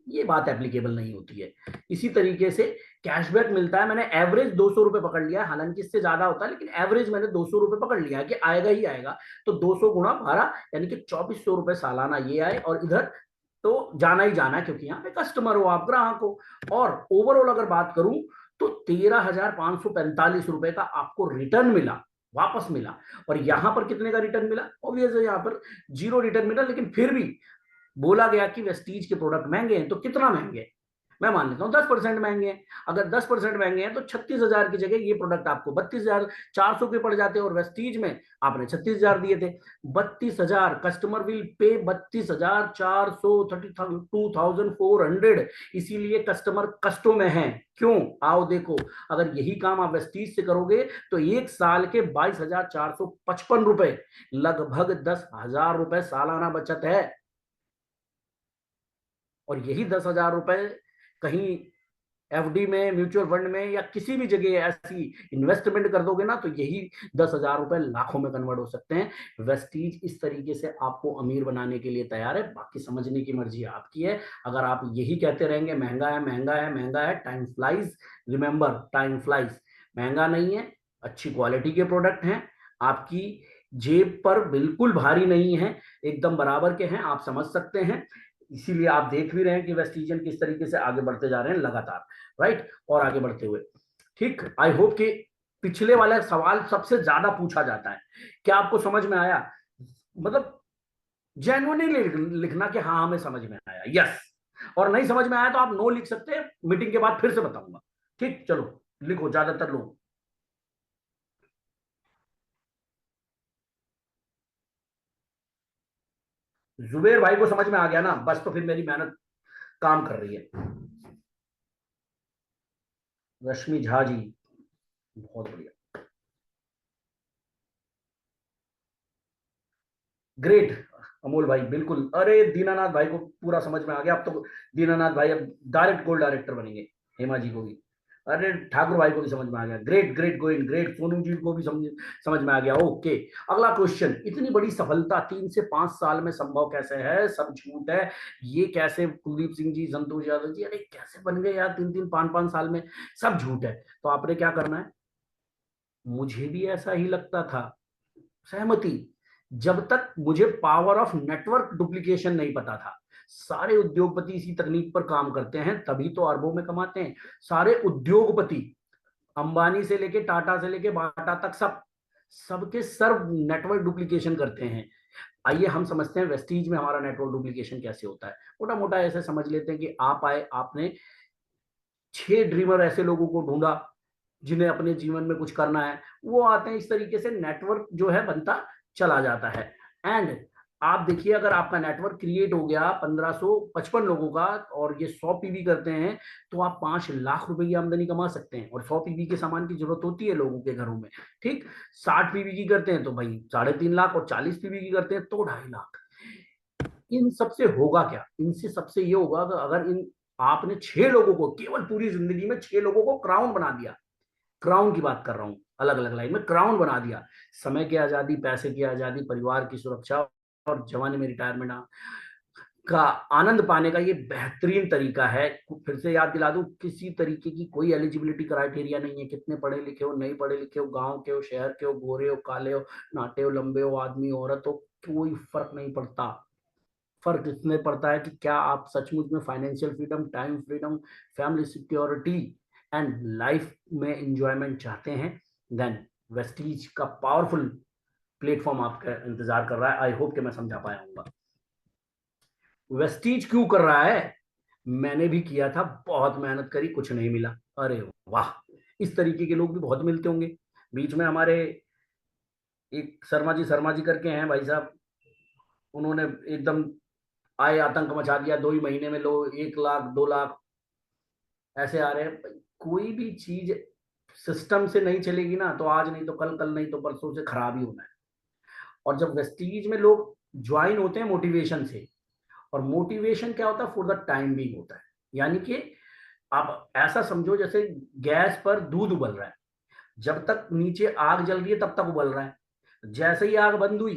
ये बात एप्लीकेबल नहीं होती है। इसी तरीके से कैशबैक मिलता है, मैंने एवरेज 200 रुपए पकड़ लिया है, हालांकि इससे ज्यादा होता है, लेकिन एवरेज मैंने 200 रुपए पकड़ लिया है कि आएगा ही आएगा। तो 200 गुणा 12, यानी कि 2,400 रुपए सालाना ये आए, और इधर तो जाना ही जाना है, क्योंकि यहाँ पे कस्टमर हो आप, ग्राहक हो। और ओवरऑल अगर बात करूं तो 13,545 रुपए का आपको रिटर्न मिला, वापस मिला। और यहां पर कितने का रिटर्न मिला, ऑब्वियस है यहाँ पर 0 रिटर्न मिला, लेकिन फिर भी बोला गया कि वेस्टीज के प्रोडक्ट महंगे हैं। तो कितना महंगे हैं, मैं मान लेता हूँ 10% महंगे हैं। अगर 10% महंगे हैं तो 36,000 की जगह ये प्रोडक्ट आपको 32,400 के पड़ जाते हैं, और वेस्टीज में आपने 36,000 दिए थे। 32,000 कस्टमर विल पे, 32,400, 32,400, इसीलिए कस्टमर कष्टों में है। क्यों, आओ देखो, अगर यही काम आप वेस्टीज से करोगे तो एक साल के 22,455 रुपए, लगभग 10,000 रुपए सालाना बचत है। और यही 10,000 रुपए कहीं एफडी में, म्यूचुअल फंड में, या किसी भी जगह ऐसी इन्वेस्टमेंट कर दोगे ना, तो यही 10,000 रुपए लाखों में कन्वर्ट हो सकते हैं। वेस्टीज इस तरीके से आपको अमीर बनाने के लिए तैयार है, बाकी समझने की मर्जी आपकी है। अगर आप यही कहते रहेंगे महंगा है, महंगा है, महंगा है, time flies, remember, time flies. महंगा नहीं है, अच्छी क्वालिटी के प्रोडक्ट हैं, आपकी जेब पर बिल्कुल भारी नहीं है, एकदम बराबर के हैं, आप समझ सकते हैं। इसीलिए आप देख भी रहे हैं कि वेस्टिजियन किस तरीके से आगे बढ़ते जा रहे हैं लगातार, राइट, और आगे बढ़ते हुए। ठीक, आई होप कि पिछले वाला सवाल सबसे ज्यादा पूछा जाता है। क्या आपको समझ में आया? मतलब जेन्युइनली लिखना कि हाँ हमें समझ में आया, यस। और नहीं समझ में आया तो आप नो लिख सकते हैं, मीटिंग के बाद फिर से बताऊंगा। ठीक, चलो लिखो ज्यादातर लोग। जुबेर भाई को समझ में आ गया ना, बस तो फिर मेरी मेहनत काम कर रही है। रश्मि झा जी, बहुत बढ़िया, ग्रेट। अमोल भाई बिल्कुल, अरे दीनानाथ भाई को पूरा समझ में आ गया अब तो। दीनानाथ भाई अब डायरेक्ट गोल्ड डायरेक्टर बनेंगे। हेमा जी को भी, अरे ठाकुर भाई को भी समझ में आ गया, great great going great. Sonu ji को भी समझ समझ में आ गया, ओके। अगला क्वेश्चन, इतनी बड़ी सफलता 3 से 5 साल में संभव कैसे है? सब झूठ है। ये कैसे कुलदीप सिंह जी, संतोष यादव जी, अरे कैसे बन गए यार 3 3 5 5 साल में? सब झूठ है। तो आपने क्या करना है? मुझे भी ऐसा ही लगता था, सहमति। जब तक मुझे पावर ऑफ नेटवर्क डुप्लीकेशन नहीं पता था। सारे उद्योगपति इसी तकनीक पर काम करते हैं, तभी तो अरबों में कमाते हैं। सारे उद्योगपति, अंबानी से लेके टाटा से लेके बाटा तक, सब सबके सर्व नेटवर्क डुप्लीकेशन करते हैं। आइए हम समझते हैं वेस्टीज में हमारा नेटवर्क डुप्लीकेशन कैसे होता है। मोटा मोटा ऐसे समझ लेते हैं कि आप आए, आपने 6 ड्रीमर ऐसे लोगों को ढूंढा जिन्हें अपने जीवन में कुछ करना है, वो आते हैं। इस तरीके से नेटवर्क जो है बनता चला जाता है। एंड आप देखिए, अगर आपका नेटवर्क क्रिएट हो गया 1555 लोगों का, और ये 100 पीवी करते हैं, तो आप 5 लाख रुपए की आमदनी कमा सकते हैं। और 100 पीवी के सामान की जरूरत होती है लोगों के घरों में। ठीक, 60 पीवी की करते हैं तो भाई 3.5 लाख, और 40 पीवी की करते हैं तो 2.5 लाख। इन सबसे होगा क्या? इनसे सबसे ये होगा कि अगर इन आपने 6 लोगों को, केवल पूरी जिंदगी में 6 लोगों को क्राउन बना दिया, क्राउन की बात कर रहा हूं, अलग अलग लाइन में क्राउन बना दिया। समय की आजादी, पैसे की आजादी, परिवार की सुरक्षा, और जवानी में रिटायरमेंट का आनंद पाने का ये बेहतरीन तरीका है। फिर से याद दिला दूं, किसी तरीके की कोई एलिजिबिलिटी क्राइटेरिया नहीं है। कितने पढ़े लिखे हो, नहीं पढ़े लिखे हो, गांव के हो, शहर के हो, गोरे हो, काले हो, नाटे हो, लंबे हो, आदमी औरत हो, कोई फर्क नहीं पड़ता। फर्क इसमें पड़ता है कि क्या आप सचमुच में financial freedom, time freedom, family security and life में इंजॉयमेंट चाहते हैं। देन वेस्टीज का पावरफुल प्लेटफॉर्म आपका इंतजार कर रहा है। आई होप कि मैं समझा पाया हूँ। वेस्टीज क्यों कर रहा है? मैंने भी किया था, बहुत मेहनत करी, कुछ नहीं मिला। अरे वाह, इस तरीके के लोग भी बहुत मिलते होंगे। बीच में हमारे एक शर्मा जी करके हैं भाई साहब, उन्होंने एकदम आए आतंक मचा दिया। 2 ही महीने में लो 1 लाख 2 लाख ऐसे आ रहे हैं। कोई भी चीज सिस्टम से नहीं चलेगी ना, तो आज नहीं तो कल, कल नहीं तो परसों से खराब ही होना है। और जब वेस्टीज में लोग ज्वाइन होते हैं मोटिवेशन से, और मोटिवेशन क्या होता है? फॉर द टाइम बीइंग होता है। यानी कि आप ऐसा समझो जैसे गैस पर दूध उबल रहा है, जब तक नीचे आग जल रही है तब तक उबल रहा है। जैसे ही आग बंद हुई,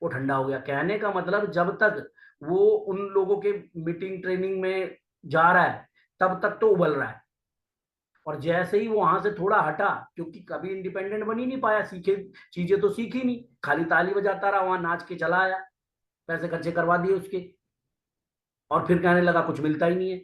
वो ठंडा हो गया। कहने का मतलब, जब तक वो उन लोगों के मीटिंग ट्रेनिंग में जा रहा है तब तक तो उबल रहा है। और जैसे ही वो वहां से थोड़ा हटा, क्योंकि कभी इंडिपेंडेंट बन ही नहीं पाया, सीखे चीजें तो सीखी नहीं, खाली ताली बजाता रहा, वहां नाच के चला आया, पैसे खर्चे करवा दिए उसके, और फिर कहने लगा कुछ मिलता ही नहीं है।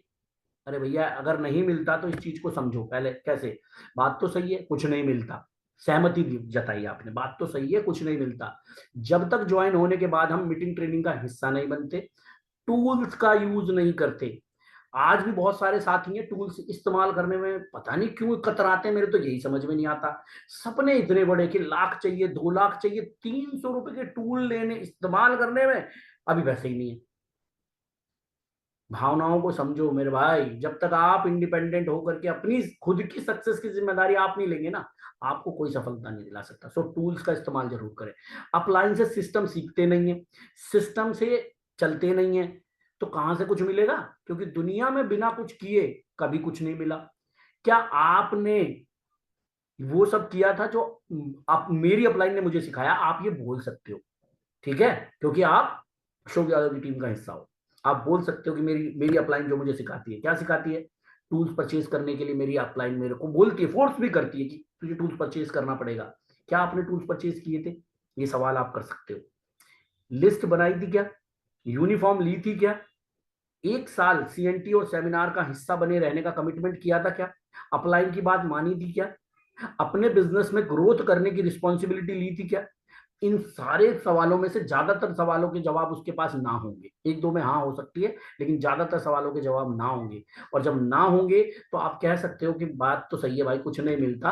अरे भैया, अगर नहीं मिलता तो इस चीज को समझो पहले कैसे। बात तो सही है, कुछ नहीं मिलता, सहमति जताई आपने, बात तो सही है, कुछ नहीं मिलता। जब तक ज्वाइन होने के बाद हम मीटिंग ट्रेनिंग का हिस्सा नहीं बनते, टूल्स का यूज नहीं करते। आज भी बहुत सारे साथी हैं टूल्स इस्तेमाल करने में पता नहीं क्यों कतराते हैं, मेरे तो यही समझ में नहीं आता। सपने इतने बड़े कि लाख चाहिए, 2 लाख चाहिए, 300 रुपए के टूल लेने, इस्तेमाल करने में अभी पैसे ही नहीं है। भावनाओं को समझो मेरे भाई। जब तक आप इंडिपेंडेंट होकर के अपनी खुद की सक्सेस की जिम्मेदारी आप नहीं लेंगे ना, आपको कोई सफलता नहीं दिला सकता। सो टूल्स का इस्तेमाल जरूर करें। अपलाइन से सिस्टम सीखते नहीं है, सिस्टम से चलते नहीं है, तो कहां से कुछ मिलेगा? क्योंकि दुनिया में बिना कुछ किए कभी कुछ नहीं मिला। क्या आपने वो सब किया था जो आप, मेरी अपलाइन ने मुझे सिखाया? आप ये बोल सकते हो, ठीक है, क्योंकि आप अशोक यादव की टीम का हिस्सा हो। आप बोल सकते हो कि मेरी मेरी अपलाइन जो मुझे सिखाती है, क्या सिखाती है? टूल्स परचेज करने के लिए मेरी अपलाइन मेरे को बोलती है, फोर्स भी करती है कि तुझे टूल्स परचेज करना पड़ेगा। क्या आपने टूल्स परचेज किए थे? ये सवाल आप कर सकते हो। लिस्ट बनाई थी क्या? यूनिफॉर्म ली थी क्या? 1 साल सीएनटी और सेमिनार का हिस्सा बने रहने का कमिटमेंट किया था क्या? अपलाइन की बात मानी थी क्या? अपने बिजनेस में ग्रोथ करने की रिस्पॉन्सिबिलिटी ली थी क्या? इन सारे सवालों में से ज्यादातर सवालों के जवाब उसके पास ना होंगे। एक दो में हाँ हो सकती है, लेकिन ज्यादातर सवालों के जवाब ना होंगे। और जब ना होंगे तो आप कह सकते हो कि बात तो सही है भाई, कुछ नहीं मिलता।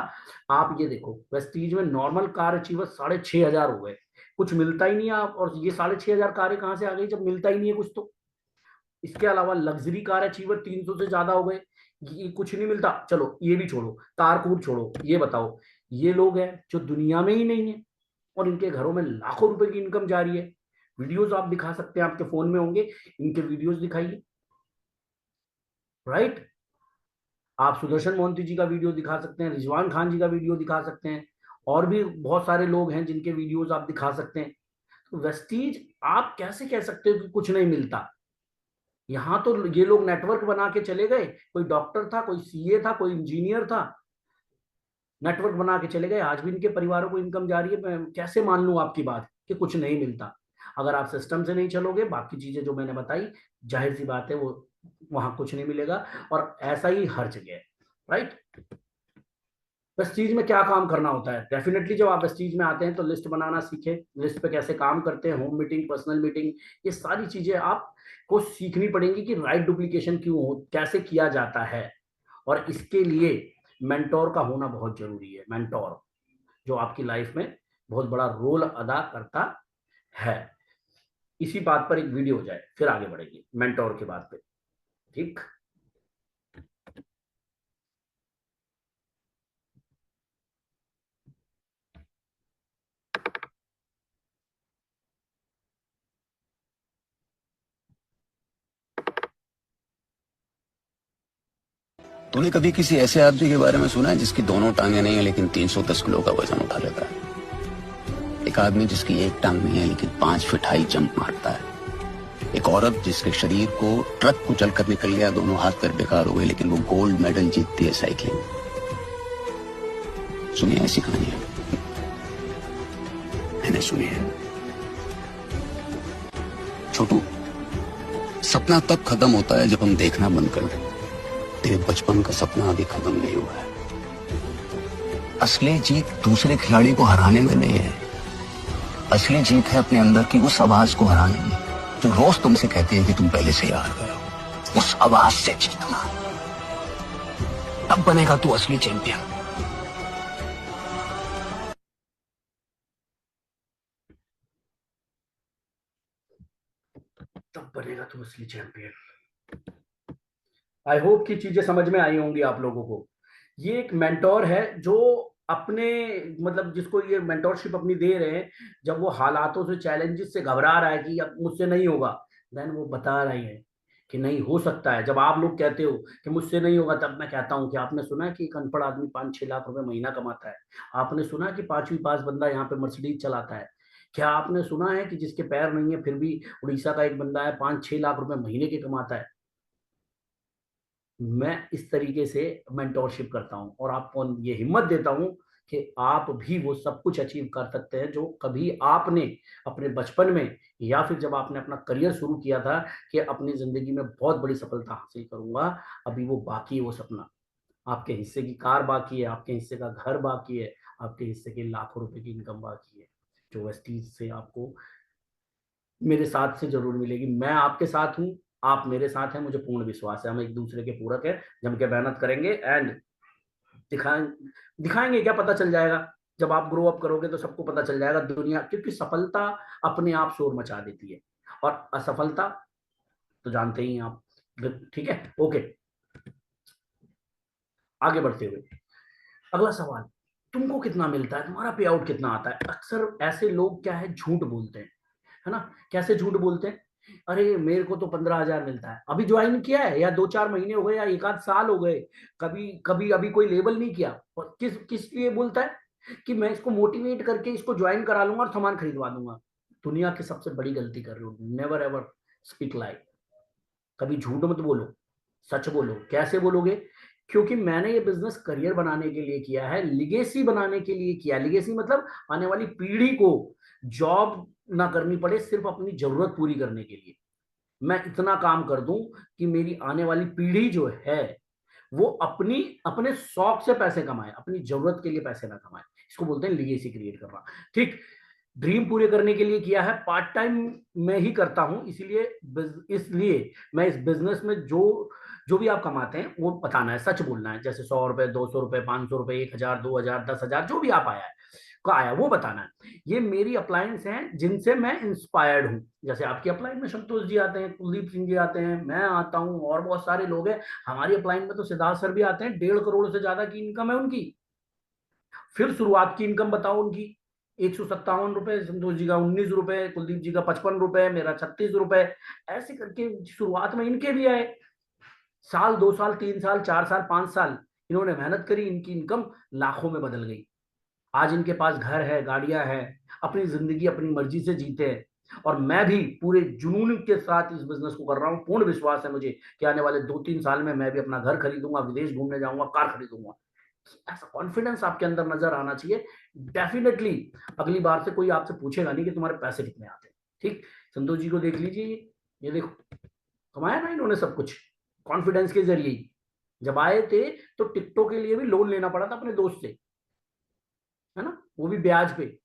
आप ये देखो, वेस्टीज में नॉर्मल कार अचीवर 6,500 हो गए, कुछ मिलता ही नहीं है। आप और ये 6,500 कारें कहाँ से आ गई जब मिलता ही नहीं है कुछ तो। इसके अलावा लग्जरी कार अचीवर 300 से ज्यादा हो गए, ये कुछ नहीं मिलता। चलो ये भी छोड़ो, कार कूर छोड़ो, ये बताओ, ये लोग हैं जो दुनिया में ही नहीं है और इनके घरों में लाखों रुपए की इनकम जा रही है। वीडियोस आप दिखा सकते हैं, आपके फोन में होंगे, इनके वीडियोस दिखाइए। राइट? आप सुदर्शन मोहंती जी का वीडियो दिखा सकते हैं, रिजवान खान जी का वीडियो दिखा सकते हैं, और भी बहुत सारे लोग हैं जिनके वीडियोस आप दिखा सकते हैं। तो वेस्टीज आप कैसे कह सकते हो कि कुछ नहीं मिलता? यहाँ तो ये लोग नेटवर्क बना के चले गए, कोई डॉक्टर था, कोई सीए था, कोई इंजीनियर था, नेटवर्क बना के चले गए। आज भी इनके परिवारों को इनकम जा रही है। मैं कैसे मान लूं आपकी बात कि कुछ नहीं मिलता? अगर आप सिस्टम से नहीं चलोगे, बाकी चीजें जो मैंने बताई, जाहिर सी बात है वो वहां कुछ नहीं मिलेगा। और ऐसा ही हर जगह है। राइट? वेस्टीज में क्या काम करना होता है? डेफिनेटली जब आप वेस्टीज में आते हैं तो लिस्ट बनाना सीखे, लिस्ट पे कैसे काम करते हैं, होम मीटिंग, पर्सनल मीटिंग, ये सारी चीजें आपको सीखनी पड़ेंगी कि राइट डुप्लीकेशन क्यों हो, कैसे किया जाता है। और इसके लिए मेंटोर का होना बहुत जरूरी है। मेंटोर जो आपकी लाइफ में बहुत बड़ा रोल अदा करता है। इसी बात पर एक वीडियो हो जाए, फिर आगे बढ़ेंगे मेंटोर की बात पे। ठीक? तूने कभी किसी ऐसे आदमी के बारे में सुना है जिसकी दोनों टांगे नहीं है लेकिन 310 किलो का वजन उठा लेता है? एक आदमी जिसकी एक टांग नहीं है लेकिन 5 फीट हाई जंप मारता है। एक औरत जिसके शरीर को ट्रक कुचल कर निकल गया, दोनों हाथ पैर बेकार हो गए, लेकिन वो गोल्ड मेडल जीतती है साइकिलिंग। सुनिए ऐसी कहानी है, मैंने सुनी है। छोटू, सपना तब खत्म होता है जब हम देखना बंद कर दें। तेरे बचपन का सपना अभी खत्म नहीं हुआ है। असली जीत दूसरे खिलाड़ी को हराने में नहीं है, असली जीत है अपने अंदर की उस आवाज को हराने में जो रोज तुमसे कहती है कि तुम पहले से हार गए हो। उस आवाज से जीतना, तब बनेगा तू असली चैंपियन। तब बनेगा तुम असली चैंपियन। आई होप कि चीजें समझ में आई होंगी आप लोगों को। ये एक मेंटोर है जो अपने, मतलब जिसको ये मेंटोरशिप अपनी दे रहे हैं, जब वो हालातों से, चैलेंजेस से घबरा रहा है कि अब मुझसे नहीं होगा, देन वो बता रही है कि नहीं हो सकता है। जब आप लोग कहते हो कि मुझसे नहीं होगा, तब मैं कहता हूँ कि आपने सुना है कि एक अनपढ़ आदमी 5-6 लाख रुपए महीना कमाता है? आपने सुना है कि 5वीं पास बंदा यहाँ पे मर्सिडीज चलाता है? क्या आपने सुना है कि जिसके पैर नहीं है फिर भी उड़ीसा का एक बंदा है 5-6 लाख रुपए महीने के कमाता है? मैं इस तरीके से मेंटोरशिप करता हूं और आपको ये हिम्मत देता हूं कि आप भी वो सब कुछ अचीव कर सकते हैं जो कभी आपने अपने बचपन में, या फिर जब आपने अपना करियर शुरू किया था कि अपनी जिंदगी में बहुत बड़ी सफलता हासिल करूंगा, अभी वो बाकी है वो सपना। आपके हिस्से की कार बाकी है, आपके हिस्से का घर बाकी है, आपके हिस्से की लाखों रुपए की इनकम बाकी है, जो वेस्टीज से आपको मेरे साथ से जरूर मिलेगी। मैं आपके साथ हूँ, आप मेरे साथ हैं, मुझे पूर्ण विश्वास है। हम एक दूसरे के पूरक है, जम के मेहनत करेंगे एंड दिखाएं दिखाएंगे क्या, पता चल जाएगा। जब आप ग्रो अप करोगे तो सबको पता चल जाएगा दुनिया, क्योंकि सफलता अपने आप शोर मचा देती है और असफलता तो जानते ही हैं आप। ठीक है? ओके, आगे बढ़ते हुए अगला सवाल, तुमको कितना मिलता है, तुम्हारा पे आउट कितना आता है? अक्सर ऐसे लोग क्या है, झूठ बोलते हैं, है ना? कैसे झूठ बोलते हैं? अरे मेरे को तो 15,000 मिलता है, अभी ज्वाइन किया है, या 2-4 महीने हो गए, या एक आध साल हो गए, कभी कभी अभी कोई लेबल नहीं किया। और किस किस लिए बोलता है? कि मैं इसको मोटिवेट करके इसको ज्वाइन करा लूंगा और सामान खरीदवा दूंगा। दुनिया की सबसे बड़ी गलती कर रहे हो। नेवर एवर स्पीक लाई। कभी झूठ मत बोलो, सच बोलो। कैसे बोलोगे? क्योंकि मैंने ये बिजनेस करियर बनाने के लिए किया है, लिगेसी बनाने के लिए किया। लिगेसी मतलब आने वाली पीढ़ी को जॉब ना करनी पड़े, सिर्फ अपनी जरूरत पूरी करने के लिए मैं इतना काम कर दूं कि मेरी आने वाली पीढ़ी जो है वो अपनी अपने शौक से पैसे कमाए, अपनी जरूरत के लिए पैसे ना कमाए। इसको बोलते हैं लीगेसी क्रिएट करना। ठीक, ड्रीम पूरे करने के लिए किया है, पार्ट टाइम में ही करता हूं, इसलिए मैं इस बिजनेस में जो जो भी आप कमाते हैं वो बताना है, सच बोलना है। जैसे 100 रुपए, 200 रुपए, 500 रुपए, 1,000, 2,000, 10,000, जो भी आप आया वो बताना है। ये मेरी अप्लायंस हैं जिनसे मैं इंस्पायर्ड हूँ। जैसे आपकी अप्लाइन में संतोष जी आते हैं, कुलदीप सिंह जी आते हैं, मैं आता हूँ, और बहुत सारे लोग हैं। हमारी अप्लाइन में तो सिद्धार्थ सर भी आते हैं, 1.5 करोड़ से ज्यादा की इनकम है उनकी। फिर शुरुआत की इनकम बताओ उनकी, 157 रुपए, संतोष जी का 19 रुपए, कुलदीप जी का 55 रुपए, मेरा 36 रुपए। ऐसे करके शुरुआत में इनके भी आए। साल, 2 साल, 3 साल, 4 साल, 5 साल इन्होंने मेहनत करी, इनकी इनकम लाखों में बदल गई। आज इनके पास घर है, गाड़ियां हैं, अपनी जिंदगी अपनी मर्जी से जीते हैं। और मैं भी पूरे जुनून के साथ इस बिजनेस को कर रहा हूँ। पूर्ण विश्वास है मुझे कि आने वाले 2-3 साल में मैं भी अपना घर खरीदूंगा, विदेश घूमने जाऊंगा, कार खरीदूंगा। ऐसा कॉन्फिडेंस आपके अंदर नजर आना चाहिए। डेफिनेटली अगली बार से कोई आपसे पूछेगा नहीं कि तुम्हारे पैसे कितने आते हैं। ठीक, संतोष जी को देख लीजिए, ये देखो, कमाया ना इन्होंने सब कुछ कॉन्फिडेंस के जरिए ही। जब आए थे तो टिकटों के लिए भी लोन लेना पड़ा था अपने दोस्त से, है ना, वो भी ब्याज पे।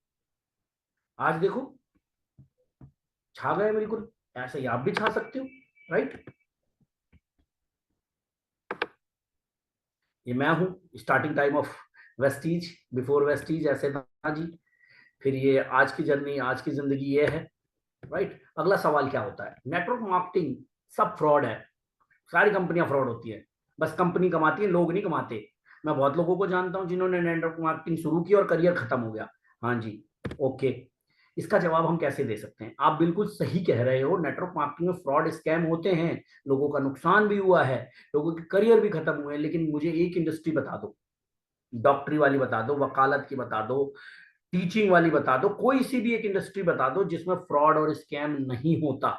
आज देखो, छा गए बिल्कुल। ऐसे ही आप भी छा सकते हो, राइट। ये मैं हूं, starting time of Vestige, before Vestige ऐसे था जी। फिर ये आज की जर्नी, आज की जिंदगी ये है, राइट। अगला सवाल क्या होता है? नेटवर्क मार्केटिंग सब फ्रॉड है, सारी कंपनियां फ्रॉड होती है। बस कंपनी कमाती है, लोग नहीं कमाते। मैं बहुत लोगों को जानता हूं जिन्होंने नेटवर्क मार्केटिंग शुरू की और करियर खत्म हो गया। हाँ जी, ओके। इसका जवाब हम कैसे दे सकते हैं? आप बिल्कुल सही कह रहे हो, नेटवर्क मार्केटिंग में फ्रॉड स्कैम होते हैं, लोगों का नुकसान भी हुआ है, लोगों के करियर भी खत्म हुए हैं। लेकिन मुझे एक इंडस्ट्री बता दो, डॉक्टरी वाली बता दो, वकालत की बता दो, टीचिंग वाली बता दो, कोई सी भी एक इंडस्ट्री बता दो जिसमें फ्रॉड और स्कैम नहीं होता।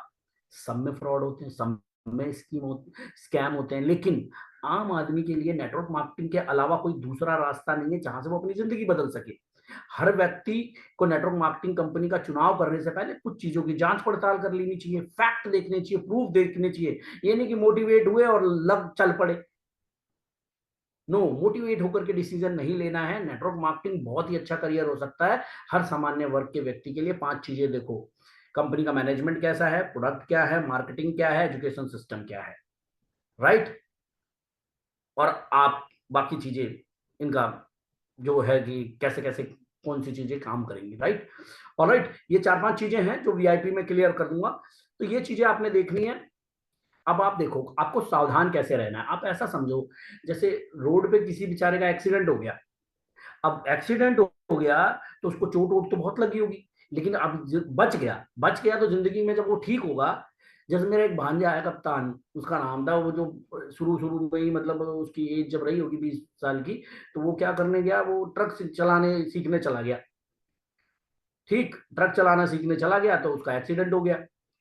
सब में फ्रॉड होते हैं, सब में स्कैम होते हैं। लेकिन आम आदमी के लिए नेटवर्क मार्केटिंग के अलावा कोई दूसरा रास्ता नहीं है जहां से वो अपनी जिंदगी बदल सके। हर व्यक्ति को नेटवर्क मार्केटिंग कंपनी का चुनाव करने से पहले कुछ चीजों की जांच पड़ताल कर लेनी चाहिए, फैक्ट देखने चाहिए, प्रूफ देखने चाहिए। ये नहीं कि मोटिवेट हुए और लग चल पड़े। नो, मोटिवेट होकर के डिसीजन नहीं लेना है। नेटवर्क मार्केटिंग बहुत ही अच्छा करियर हो सकता है हर सामान्य वर्ग के व्यक्ति के लिए। 5 चीजें देखो, कंपनी का मैनेजमेंट कैसा है, प्रोडक्ट क्या है, मार्केटिंग क्या है, एजुकेशन सिस्टम क्या है, राइट। और आप बाकी चीजें, इनका जो है कि कैसे कैसे कौन सी चीजें काम करेंगी, राइट। और राइट, ये 4-5 चीजें हैं जो वीआईपी में क्लियर कर दूंगा। तो ये चीजें आपने देखनी है। अब आप देखो, आपको सावधान कैसे रहना है। आप ऐसा समझो, जैसे रोड पे किसी बेचारे का एक्सीडेंट हो गया। अब एक्सीडेंट हो गया तो उसको चोट वोट तो बहुत लगी होगी, लेकिन अब बच गया तो जिंदगी में जब वो ठीक होगा। जैसे मेरा एक भांजा है कप्तान, उसका नाम था, वो जो शुरू शुरू में ही, मतलब उसकी एज जब रही होगी 20 साल की, तो वो क्या करने गया, वो ट्रक चलाने सीखने चला गया। ठीक, ट्रक चलाना सीखने चला गया तो उसका एक्सीडेंट हो गया,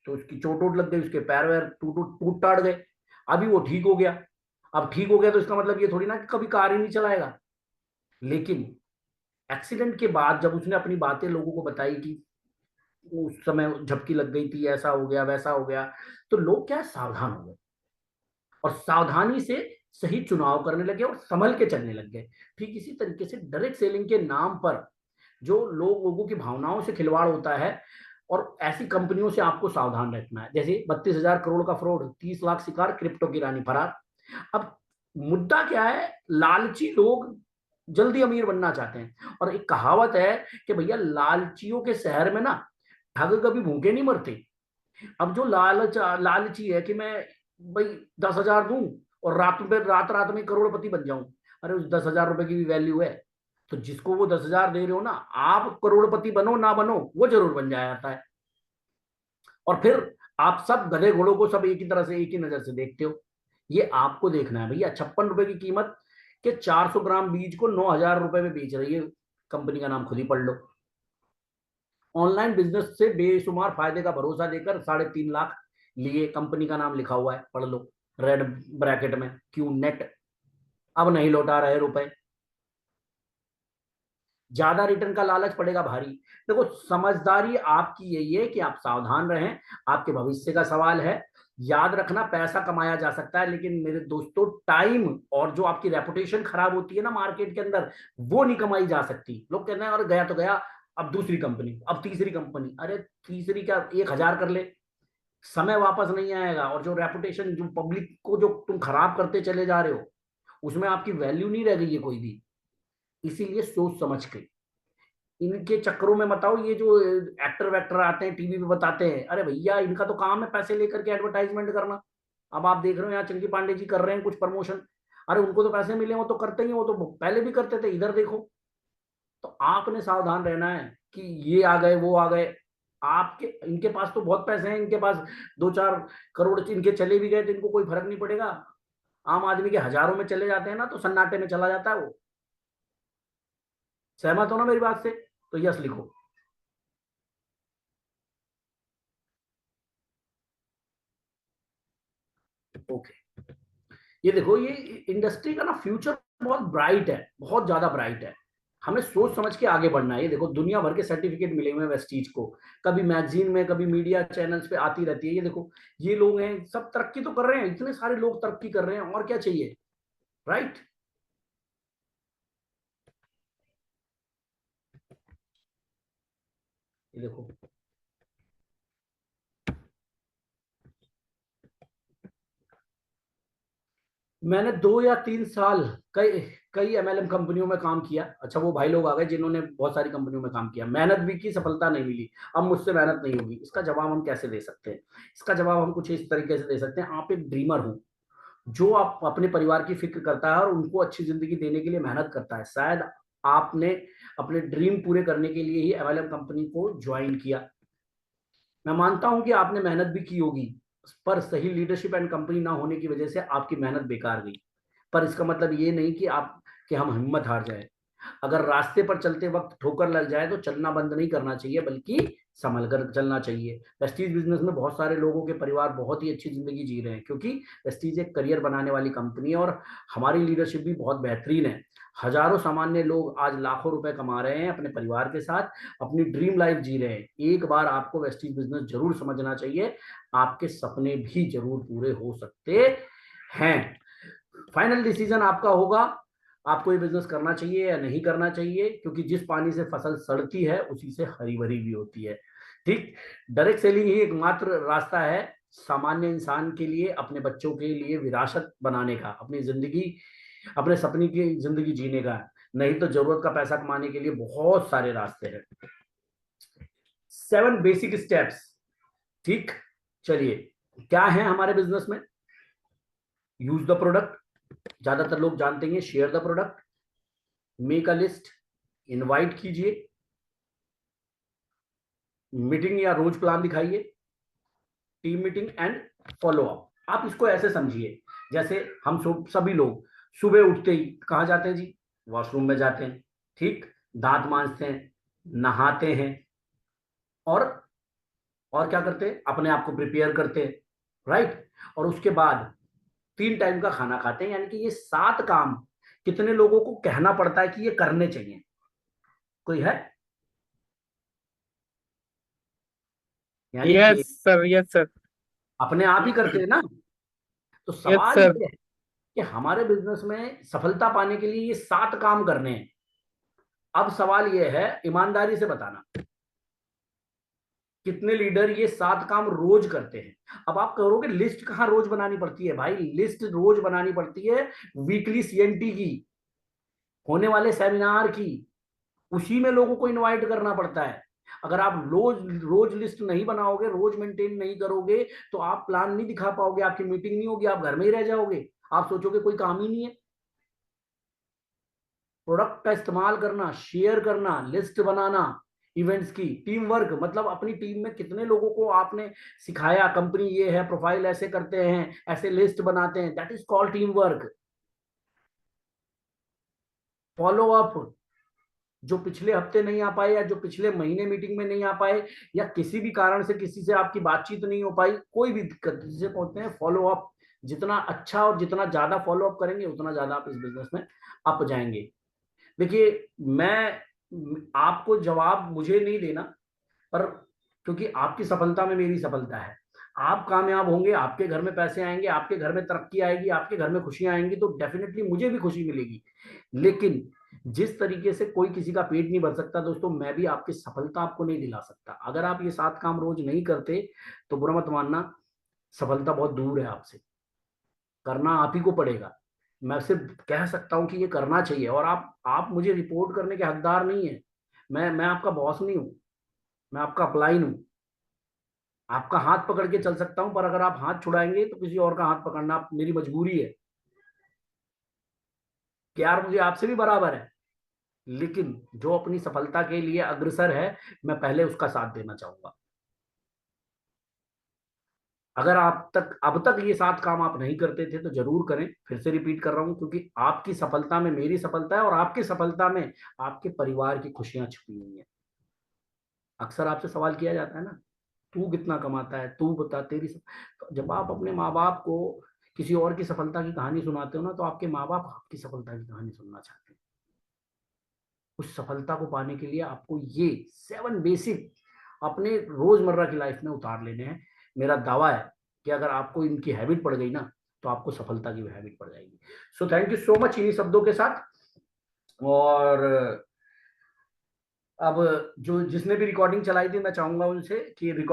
तो उसकी चोट वोट लग गई, उसके पैर वैर टूट टूट टाट गए। अभी वो ठीक हो गया। अब ठीक हो गया तो इसका मतलब ये थोड़ी ना कि कभी कार ही नहीं चलाएगा। लेकिन एक्सीडेंट के बाद जब उसने अपनी बातें लोगों को बताई कि उस समय झपकी लग गई थी, ऐसा हो गया, वैसा हो गया, तो लोग क्या सावधान हो गए और सावधानी से सही चुनाव करने लगे और संभल के चलने लग गए। ठीक इसी तरीके से डायरेक्ट सेलिंग के नाम पर जो लोगों की भावनाओं से खिलवाड़ होता है, और ऐसी कंपनियों से आपको सावधान रहना है। जैसे 32,000 करोड़ का फ्रॉड, 30 लाख शिकार, क्रिप्टो की रानी फरार। अब मुद्दा क्या है, लालची लोग जल्दी अमीर बनना चाहते हैं। और एक कहावत है कि भैया लालचियों के शहर में ना ठग कभी भूखे नहीं मरते। अब जो लालची है कि मैं भाई 10,000 दूं और रात रात में करोड़पति बन जाऊं, अरे उस 10,000 रुपए की भी वैल्यू है। तो जिसको वो 10,000 दे रहे हो ना, आप करोड़पति बनो ना बनो, वो जरूर बन जाता है। और फिर आप सब गधे घोड़ों को सब एक ही तरह से, एक ही नजर से देखते हो। ये आपको देखना है भैया। 56 रुपए की कीमत के 400 ग्राम बीज को 9,000 रुपए में बेच रही है कंपनी, का नाम खुद ही पढ़ लो। ऑनलाइन बिजनेस से बेशुमार फायदे का भरोसा देकर 3.5 लाख लिए, कंपनी का नाम लिखा हुआ है, पढ़ लो रेड ब्रैकेट में, क्यू नेट। अब नहीं लौटा रहे रुपए, ज्यादा रिटर्न का लालच पड़ेगा भारी। देखो, समझदारी आपकी यही है कि आप सावधान रहें, आपके भविष्य का सवाल है। याद रखना, पैसा कमाया जा सकता है, लेकिन मेरे दोस्तों टाइम और जो आपकी रेपुटेशन खराब होती है ना मार्केट के अंदर, वो नहीं कमाई जा सकती। लोग कहते हैं अरे गया तो गया, अब दूसरी कंपनी, अब तीसरी कंपनी। अरे तीसरी क्या, 1,000 कर ले, समय वापस नहीं आएगा। और जो रेपुटेशन, जो पब्लिक को जो तुम खराब करते चले जा रहे हो, उसमें आपकी वैल्यू नहीं रह गई है कोई भी। इसीलिए सोच समझ के, इनके चक्करों में बताओ, ये जो एक्टर वैक्टर आते हैं टीवी पे बताते हैं, अरे भैया इनका तो काम है पैसे लेकर के एडवर्टाइजमेंट करना। अब आप देख रहे हो यहाँ चंकी पांडे जी कर रहे हैं कुछ प्रमोशन, अरे उनको तो पैसे मिले, वो तो करते ही हैं, वो तो पहले भी करते थे, इधर देखो। तो आपने सावधान रहना है कि ये आ गए वो आ गए, आपके इनके पास तो बहुत पैसे हैं, इनके पास 2-4 करोड़ इनके चले भी गए तो इनको कोई फर्क नहीं पड़ेगा। आम आदमी के हजारों में चले जाते हैं ना, तो सन्नाटे में चला जाता है वो। सहमत हो ना मेरी बात से? तो यस लिखो। ओके, ये देखो, ये इंडस्ट्री का ना फ्यूचर बहुत ब्राइट है, बहुत ज्यादा ब्राइट है। हमें सोच समझ के आगे बढ़ना है। ये देखो दुनिया भर के सर्टिफिकेट मिले हुए हैं वेस्टीज को, कभी मैगजीन में, कभी मीडिया चैनल्स पे आती रहती है। ये देखो, ये लोग हैं सब तरक्की तो कर रहे हैं, इतने सारे लोग तरक्की कर रहे हैं, और क्या चाहिए, राइट? ये देखो, मैंने 2 या 3 साल कई कई एमएलएम कंपनियों में काम किया। अच्छा, वो भाई लोग आ गए जिन्होंने बहुत सारी कंपनियों में काम किया, मेहनत भी की, सफलता नहीं मिली। अब मुझसे मेहनत नहीं होगी, इसका जवाब हम कैसे दे सकते हैं? इसका जवाब हम कुछ इस तरीके से दे सकते हैं, आप एक ड्रीमर हो, जो आप अपने परिवार की फिक्र करता है और उनको अच्छी जिंदगी देने के लिए मेहनत करता है। शायद आपने अपने ड्रीम पूरे करने के लिए ही एमएलएम कंपनी को ज्वाइन किया। मैं मानता हूं कि आपने मेहनत भी की होगी, पर सही लीडरशिप एंड कंपनी ना होने की वजह से आपकी मेहनत बेकार गई। पर इसका मतलब ये नहीं कि आप कि हम हिम्मत हार जाए। अगर रास्ते पर चलते वक्त ठोकर लग जाए तो चलना बंद नहीं करना चाहिए, बल्कि संभल कर चलना चाहिए। वेस्टीज बिजनेस में बहुत सारे लोगों के परिवार बहुत ही अच्छी जिंदगी जी रहे हैं, क्योंकि वेस्टीज एक करियर बनाने वाली कंपनी है और हमारी लीडरशिप भी बहुत बेहतरीन है। हजारों सामान्य लोग आज लाखों रुपए कमा रहे हैं, अपने परिवार के साथ अपनी ड्रीम लाइफ जी रहे हैं। एक बार आपको वेस्टीज बिजनेस जरूर समझना चाहिए, आपके सपने भी जरूर पूरे हो सकते हैं। फाइनल डिसीजन आपका होगा, आपको ये बिजनेस करना चाहिए या नहीं करना चाहिए, क्योंकि जिस पानी से फसल सड़ती है उसी से हरी भरी भी होती है। ठीक, डायरेक्ट सेलिंग ही एकमात्र रास्ता है सामान्य इंसान के लिए अपने बच्चों के लिए विरासत बनाने का, अपनी जिंदगी, अपने सपने की जिंदगी जीने का। नहीं तो जरूरत का पैसा कमाने के लिए बहुत सारे रास्ते हैं। 7 बेसिक स्टेप्स। ठीक, चलिए, क्या है हमारे बिजनेस में? यूज द प्रोडक्ट, ज्यादातर लोग जानते हैं, share the product, make a list, invite कीजिए, मीटिंग या रोज प्लान दिखाइए, team meeting and follow up. आप इसको ऐसे समझिए, जैसे हम सभी लोग सुबह उठते ही कहाँ जाते हैं जी? वॉशरूम में जाते हैं। ठीक, दांत मांजते हैं, नहाते हैं, और क्या करते हैं? अपने आप को प्रिपेयर करते हैं, राइट? और उसके बाद 3 टाइम का खाना खाते हैं। यानी कि ये 7 काम कितने लोगों को कहना पड़ता है कि ये करने चाहिए? कोई है? यानी कि यस सर, यस सर, अपने आप ही करते हैं ना। तो यस सवाल सर। ये है कि हमारे बिजनेस में सफलता पाने के लिए ये 7 काम करने हैं। अब सवाल ये है, ईमानदारी से बताना, कितने लीडर ये 7 काम रोज करते हैं? अब आप कहोगे लिस्ट कहाँ रोज बनानी पड़ती है? भाई लिस्ट रोज बनानी पड़ती है वीकली सीएनटी की, होने वाले सेमिनार की, उसी में लोगों को इनवाइट करना पड़ता है। अगर आप रोज रोज लिस्ट नहीं बनाओगे, रोज मेंटेन नहीं करोगे, तो आप प्लान नहीं दिखा पाओगे, आपकी मीटिंग नहीं होगी, आप घर में ही रह जाओगे, आप सोचोगे कोई काम ही नहीं है। प्रोडक्ट का इस्तेमाल करना, शेयर करना, लिस्ट बनाना, इवेंट्स की, टीम वर्क, मतलब अपनी टीम में कितने लोगों को आपने सिखाया, कंपनी ये है, प्रोफाइल ऐसे करते हैं, ऐसे लिस्ट बनाते हैं, that is called team work. Follow up, जो पिछले हफ्ते नहीं आ पाए, या जो पिछले महीने मीटिंग में नहीं आ पाए, या किसी भी कारण से किसी से आपकी बातचीत नहीं हो पाई, कोई भी दिक्कत, जिसे कहते हैं फॉलो अप। जितना अच्छा और जितना ज्यादा फॉलो अप करेंगे, उतना ज्यादा आप इस बिजनेस में अप जाएंगे। देखिए, मैं आपको जवाब मुझे नहीं देना, पर क्योंकि आपकी सफलता में मेरी सफलता है। आप कामयाब होंगे, आपके घर में पैसे आएंगे, आपके घर में तरक्की आएगी, आपके घर में खुशियां आएंगी, तो डेफिनेटली मुझे भी खुशी मिलेगी। लेकिन जिस तरीके से कोई किसी का पेट नहीं भर सकता दोस्तों, मैं भी आपकी सफलता आपको नहीं दिला सकता। अगर आप ये 7 काम रोज नहीं करते तो बुरा मत मानना, सफलता बहुत दूर है आपसे। करना आप ही को पड़ेगा। मैं सिर्फ कह सकता हूं कि ये करना चाहिए, और आप मुझे रिपोर्ट करने के हकदार नहीं है। मैं आपका बॉस नहीं हूं, मैं आपका अपलाइन हूं। आपका हाथ पकड़ के चल सकता हूं, पर अगर आप हाथ छुड़ाएंगे तो किसी और का हाथ पकड़ना मेरी मजबूरी है कि यार मुझे आपसे भी बराबर है। लेकिन जो अपनी सफलता के लिए अग्रसर है, मैं पहले उसका साथ देना चाहूंगा। अगर आप तक अब तक ये 7 काम आप नहीं करते थे तो जरूर करें। फिर से रिपीट कर रहा हूं, क्योंकि आपकी सफलता में मेरी सफलता है, और आपकी सफलता में आपके परिवार की खुशियां छुपी हुई हैं। अक्सर आपसे सवाल किया जाता है ना, तू कितना कमाता है, तू बता तेरी तो जब आप अपने माँ बाप को किसी और की सफलता की कहानी सुनाते हो ना, तो आपके माँ बाप आपकी सफलता की कहानी सुनना चाहते हैं। उस सफलता को पाने के लिए आपको ये 7 बेसिक अपने रोजमर्रा की लाइफ में उतार लेने हैं। मेरा दावा है कि अगर आपको इनकी हैबिट पड़ गई ना, तो आपको सफलता की हैबिट पड़ जाएगी। So thank you so much इन्हीं शब्दों के साथ। और अब जो जिसने भी रिकॉर्डिंग चलाई थी, मैं चाहूंगा उनसे कि रिकॉर्ड